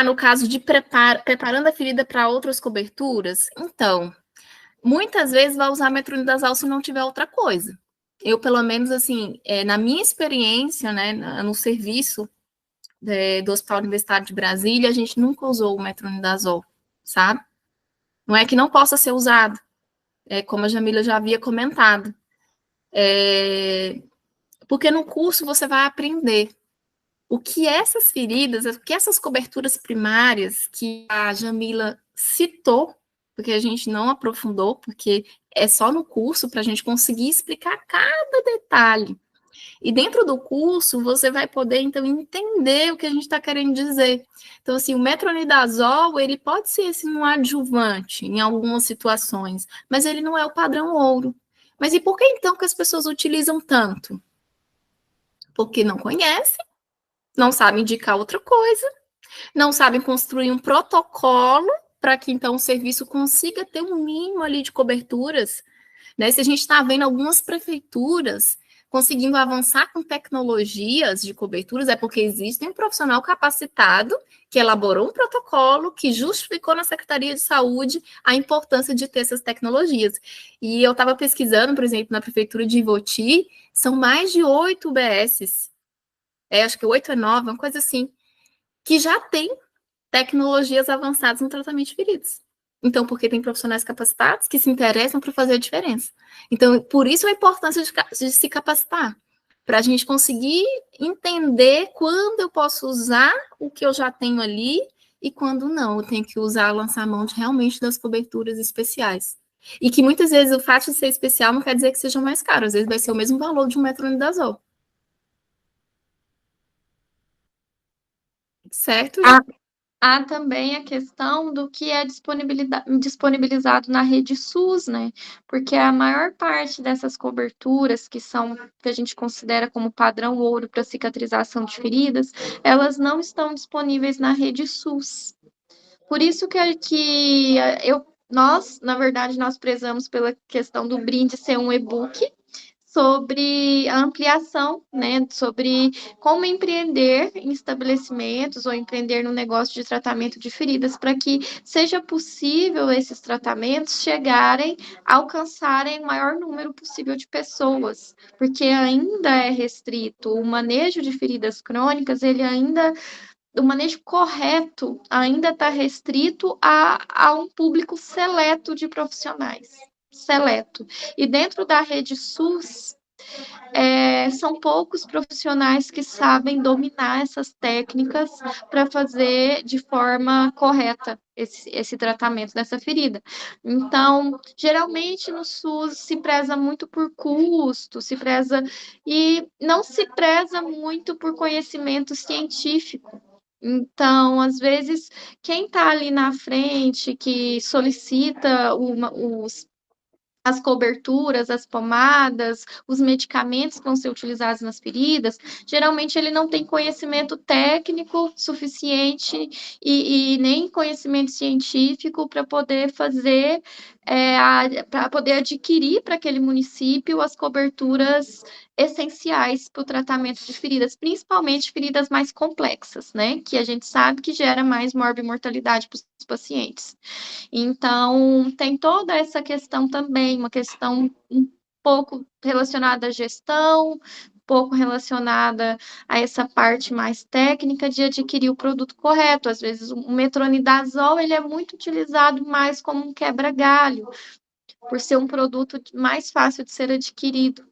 no caso de preparando a ferida para outras coberturas, então, muitas vezes vai usar metronidazol se não tiver outra coisa. Eu, pelo menos, assim, na minha experiência, né, no serviço do Hospital Universitário de Brasília, a gente nunca usou o metronidazol, sabe? Não é que não possa ser usado, como a Jamila já havia comentado. Porque no curso você vai aprender o que essas feridas, o que essas coberturas primárias que a Jamila citou, porque a gente não aprofundou, porque é só no curso para a gente conseguir explicar cada detalhe. E dentro do curso, você vai poder, então, entender o que a gente está querendo dizer. Então, assim, o metronidazol, ele pode ser, assim, um adjuvante em algumas situações, mas ele não é o padrão ouro. Mas e por que, então, que as pessoas utilizam tanto? Porque não conhecem, não sabem indicar outra coisa, não sabem construir um protocolo para que, então, o serviço consiga ter um mínimo ali de coberturas, né? Se a gente está vendo algumas prefeituras conseguindo avançar com tecnologias de coberturas, é porque existe um profissional capacitado que elaborou um protocolo que justificou na Secretaria de Saúde a importância de ter essas tecnologias. E eu estava pesquisando, por exemplo, na prefeitura de Ivoti, são mais de 8 UBSs, acho que 8 é 9, uma coisa assim, que já tem tecnologias avançadas no tratamento de feridas. Então, porque tem profissionais capacitados que se interessam por fazer a diferença. Então, por isso a importância de se capacitar, para a gente conseguir entender quando eu posso usar o que eu já tenho ali e quando não, eu tenho que usar, lançar mão de realmente das coberturas especiais. E que muitas vezes o fato de ser especial não quer dizer que seja mais caro, às vezes vai ser o mesmo valor de um metronidazol. Certo, Há, gente? há também a questão do que é disponibilizado na rede SUS, né? Porque a maior parte dessas coberturas que a gente considera como padrão ouro para cicatrização de feridas, elas não estão disponíveis na rede SUS. Por isso nós, na verdade, nós prezamos pela questão do brinde ser um e-book sobre a ampliação, né, sobre como empreender em estabelecimentos ou empreender no negócio de tratamento de feridas, para que seja possível esses tratamentos alcançarem o maior número possível de pessoas, porque ainda é restrito o manejo de feridas crônicas, o manejo correto ainda está restrito a um público seleto de profissionais. Seleto. E dentro da rede SUS, são poucos profissionais que sabem dominar essas técnicas para fazer de forma correta esse tratamento dessa ferida. Então, geralmente no SUS se preza muito por custo, e não se preza muito por conhecimento científico. Então, às vezes, quem está ali na frente, que solicita as coberturas, as pomadas, os medicamentos que vão ser utilizados nas feridas, geralmente ele não tem conhecimento técnico suficiente e nem conhecimento científico para poder fazer, para poder adquirir para aquele município as coberturas essenciais para o tratamento de feridas, principalmente feridas mais complexas, né? Que a gente sabe que gera mais morbimortalidade para os pacientes. Então, tem toda essa questão também, uma questão um pouco relacionada à gestão, um pouco relacionada a essa parte mais técnica de adquirir o produto correto. Às vezes, o metronidazol, ele é muito utilizado mais como um quebra-galho, por ser um produto mais fácil de ser adquirido.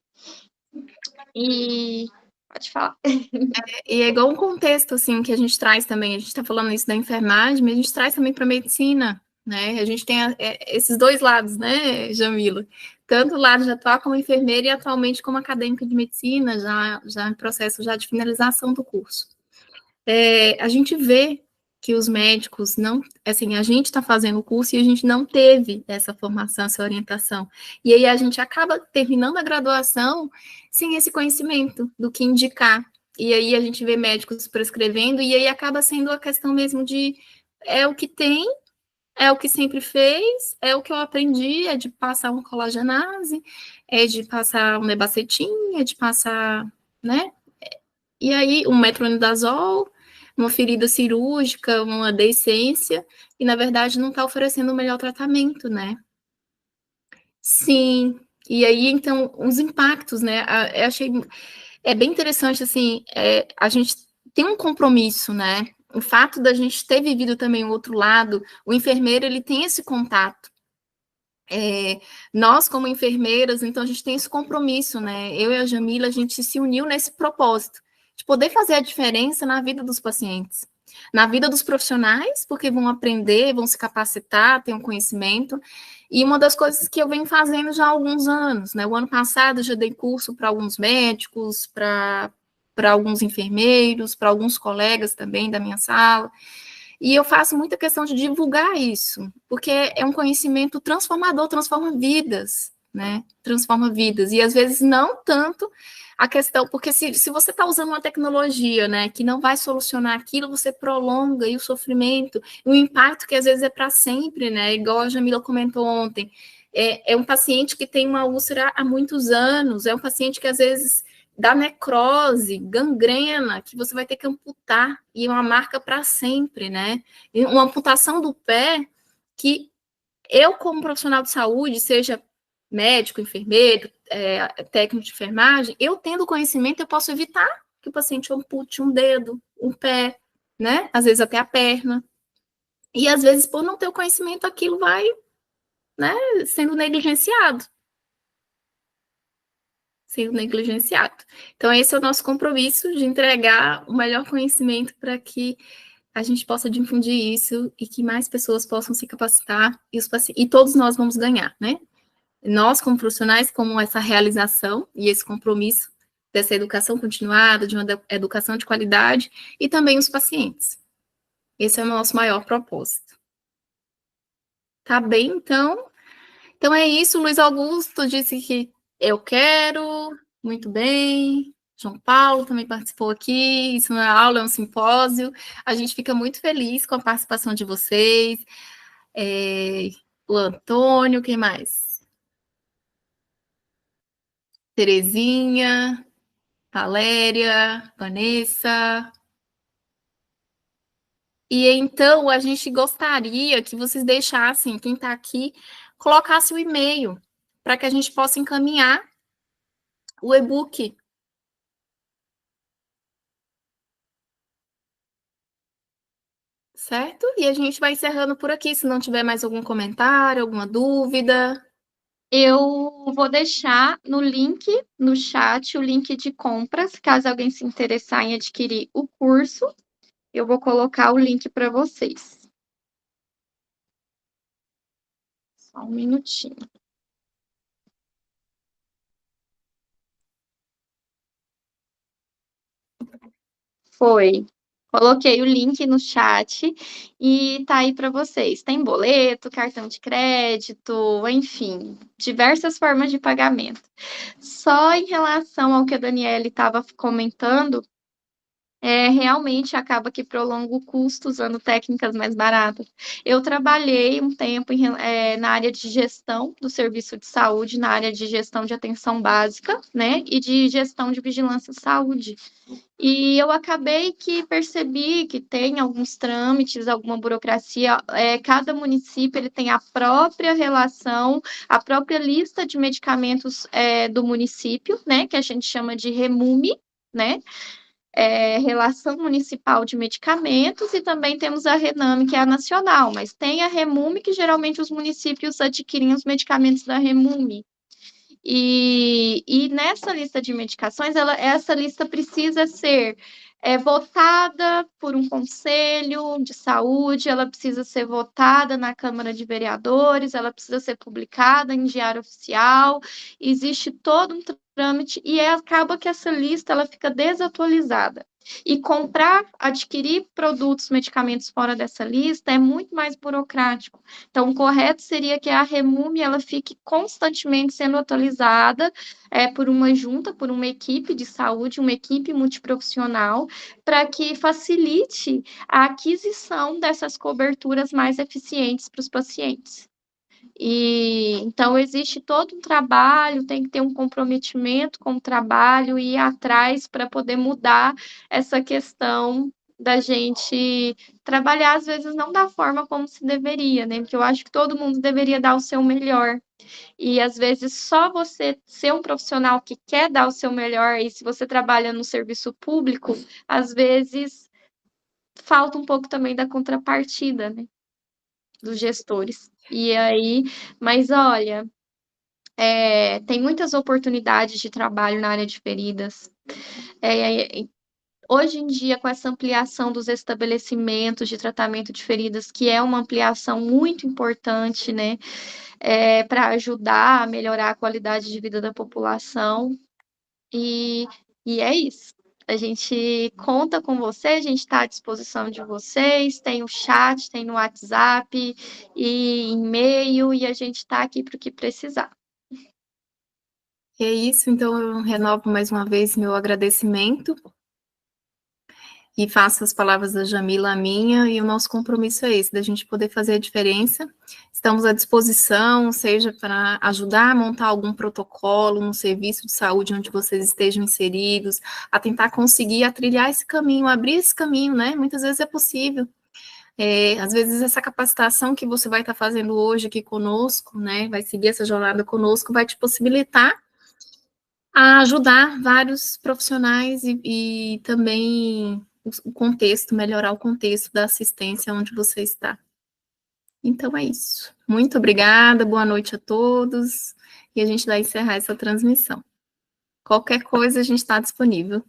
E pode falar. E é igual um contexto, assim, que a gente traz também, a gente está falando isso da enfermagem, mas a gente traz também para a medicina, né? A gente tem esses dois lados, né, Jamila? Tanto o lado de atuar como enfermeira e atualmente como acadêmica de medicina, já em processo já de finalização do curso. A gente vê que os médicos não, assim, a gente está fazendo o curso e a gente não teve essa formação, essa orientação. E aí a gente acaba terminando a graduação sem esse conhecimento do que indicar. E aí a gente vê médicos prescrevendo, e aí acaba sendo a questão mesmo de é o que tem, é o que sempre fez, é o que eu aprendi, é de passar um colagenase, é de passar um nebacetim, é de passar, né? E aí um metronidazol, uma ferida cirúrgica, uma deiscência, e na verdade não está oferecendo o melhor tratamento, né? Sim, e aí então os impactos, né? Eu achei bem interessante assim, a gente tem um compromisso, né? O fato da gente ter vivido também o outro lado, o enfermeiro ele tem esse contato. Nós como enfermeiras, então a gente tem esse compromisso, né? Eu e a Jamila, a gente se uniu nesse propósito de poder fazer a diferença na vida dos pacientes, na vida dos profissionais, porque vão aprender, vão se capacitar, ter um conhecimento. E uma das coisas que eu venho fazendo já há alguns anos, né? O ano passado eu já dei curso para alguns médicos, para alguns enfermeiros, para alguns colegas também da minha sala. E eu faço muita questão de divulgar isso, porque é um conhecimento transformador, transforma vidas, né? Transforma vidas. E às vezes não tanto a questão, porque se você está usando uma tecnologia, né, que não vai solucionar aquilo, você prolonga aí o sofrimento, o impacto que às vezes é para sempre, né? Igual a Jamila comentou ontem. É um paciente que tem uma úlcera há muitos anos, é um paciente que às vezes dá necrose, gangrena, que você vai ter que amputar, e é uma marca para sempre, né? E uma amputação do pé que eu, como profissional de saúde, seja médico, enfermeiro, técnico de enfermagem, eu tendo conhecimento, eu posso evitar que o paciente ampute um dedo, um pé, né? Às vezes até a perna. E às vezes, por não ter o conhecimento, aquilo vai, né, sendo negligenciado. Sendo negligenciado. Então, esse é o nosso compromisso de entregar o melhor conhecimento para que a gente possa difundir isso e que mais pessoas possam se capacitar e todos nós vamos ganhar, né? Nós, como profissionais, como essa realização e esse compromisso dessa educação continuada, de uma educação de qualidade, e também os pacientes. Esse é o nosso maior propósito. Tá bem, então? Então é isso, Luiz Augusto disse que eu quero, muito bem. João Paulo também participou aqui, isso não é aula, é um simpósio. A gente fica muito feliz com a participação de vocês. O Antônio, quem mais? Terezinha, Valéria, Vanessa. E então a gente gostaria que vocês deixassem, quem está aqui, colocasse o e-mail para que a gente possa encaminhar o e-book. Certo? E a gente vai encerrando por aqui, se não tiver mais algum comentário, alguma dúvida. Eu vou deixar no link, no chat, o link de compras, caso alguém se interessar em adquirir o curso, eu vou colocar o link para vocês. Só um minutinho. Foi. Coloquei o link no chat e tá aí para vocês. Tem boleto, cartão de crédito, enfim, diversas formas de pagamento. Só em relação ao que a Daniele estava comentando, realmente acaba que prolonga o custo usando técnicas mais baratas. Eu trabalhei um tempo na área de gestão do serviço de saúde, na área de gestão de atenção básica, né, e de gestão de vigilância à saúde. E eu acabei que percebi que tem alguns trâmites, alguma burocracia. Cada município ele tem a própria relação, a própria lista de medicamentos do município, né, que a gente chama de REMUME, né? Relação Municipal de Medicamentos, e também temos a RENAME, que é a nacional, mas tem a REMUME, que geralmente os municípios adquirem os medicamentos da REMUME. E nessa lista de medicações, essa lista precisa ser votada por um conselho de saúde, ela precisa ser votada na Câmara de Vereadores, ela precisa ser publicada em diário oficial, existe todo um trâmite e acaba que essa lista ela fica desatualizada. E comprar, adquirir produtos, medicamentos fora dessa lista é muito mais burocrático. Então, o correto seria que a REMUME ela fique constantemente sendo atualizada por uma junta, por uma equipe de saúde, uma equipe multiprofissional, para que facilite a aquisição dessas coberturas mais eficientes para os pacientes. E então existe todo um trabalho, tem que ter um comprometimento com o trabalho e ir atrás para poder mudar essa questão da gente trabalhar, às vezes, não da forma como se deveria, né? Porque eu acho que todo mundo deveria dar o seu melhor. E às vezes só você ser um profissional que quer dar o seu melhor, e se você trabalha no serviço público, às vezes falta um pouco também da contrapartida, né? Dos gestores. E aí, mas olha, tem muitas oportunidades de trabalho na área de feridas. Hoje em dia, com essa ampliação dos estabelecimentos de tratamento de feridas, que é uma ampliação muito importante, né, para ajudar a melhorar a qualidade de vida da população. E, e é isso. A gente conta com você, a gente está à disposição de vocês, tem o chat, tem no WhatsApp e e-mail, e a gente está aqui para o que precisar. É isso, então eu renovo mais uma vez meu agradecimento e faço as palavras da Jamila a minha, e o nosso compromisso é esse, da gente poder fazer a diferença. Estamos à disposição, seja para ajudar a montar algum protocolo no serviço de saúde onde vocês estejam inseridos, a tentar conseguir a trilhar esse caminho, abrir esse caminho, né? Muitas vezes é possível. Às vezes essa capacitação que você vai estar fazendo hoje aqui conosco, né? Vai seguir essa jornada conosco, vai te possibilitar a ajudar vários profissionais e também o contexto, melhorar o contexto da assistência onde você está. Então é isso. Muito obrigada, boa noite a todos, e a gente vai encerrar essa transmissão. Qualquer coisa, a gente está disponível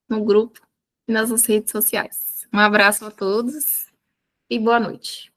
no grupo e nas nossas redes sociais. Um abraço a todos e boa noite.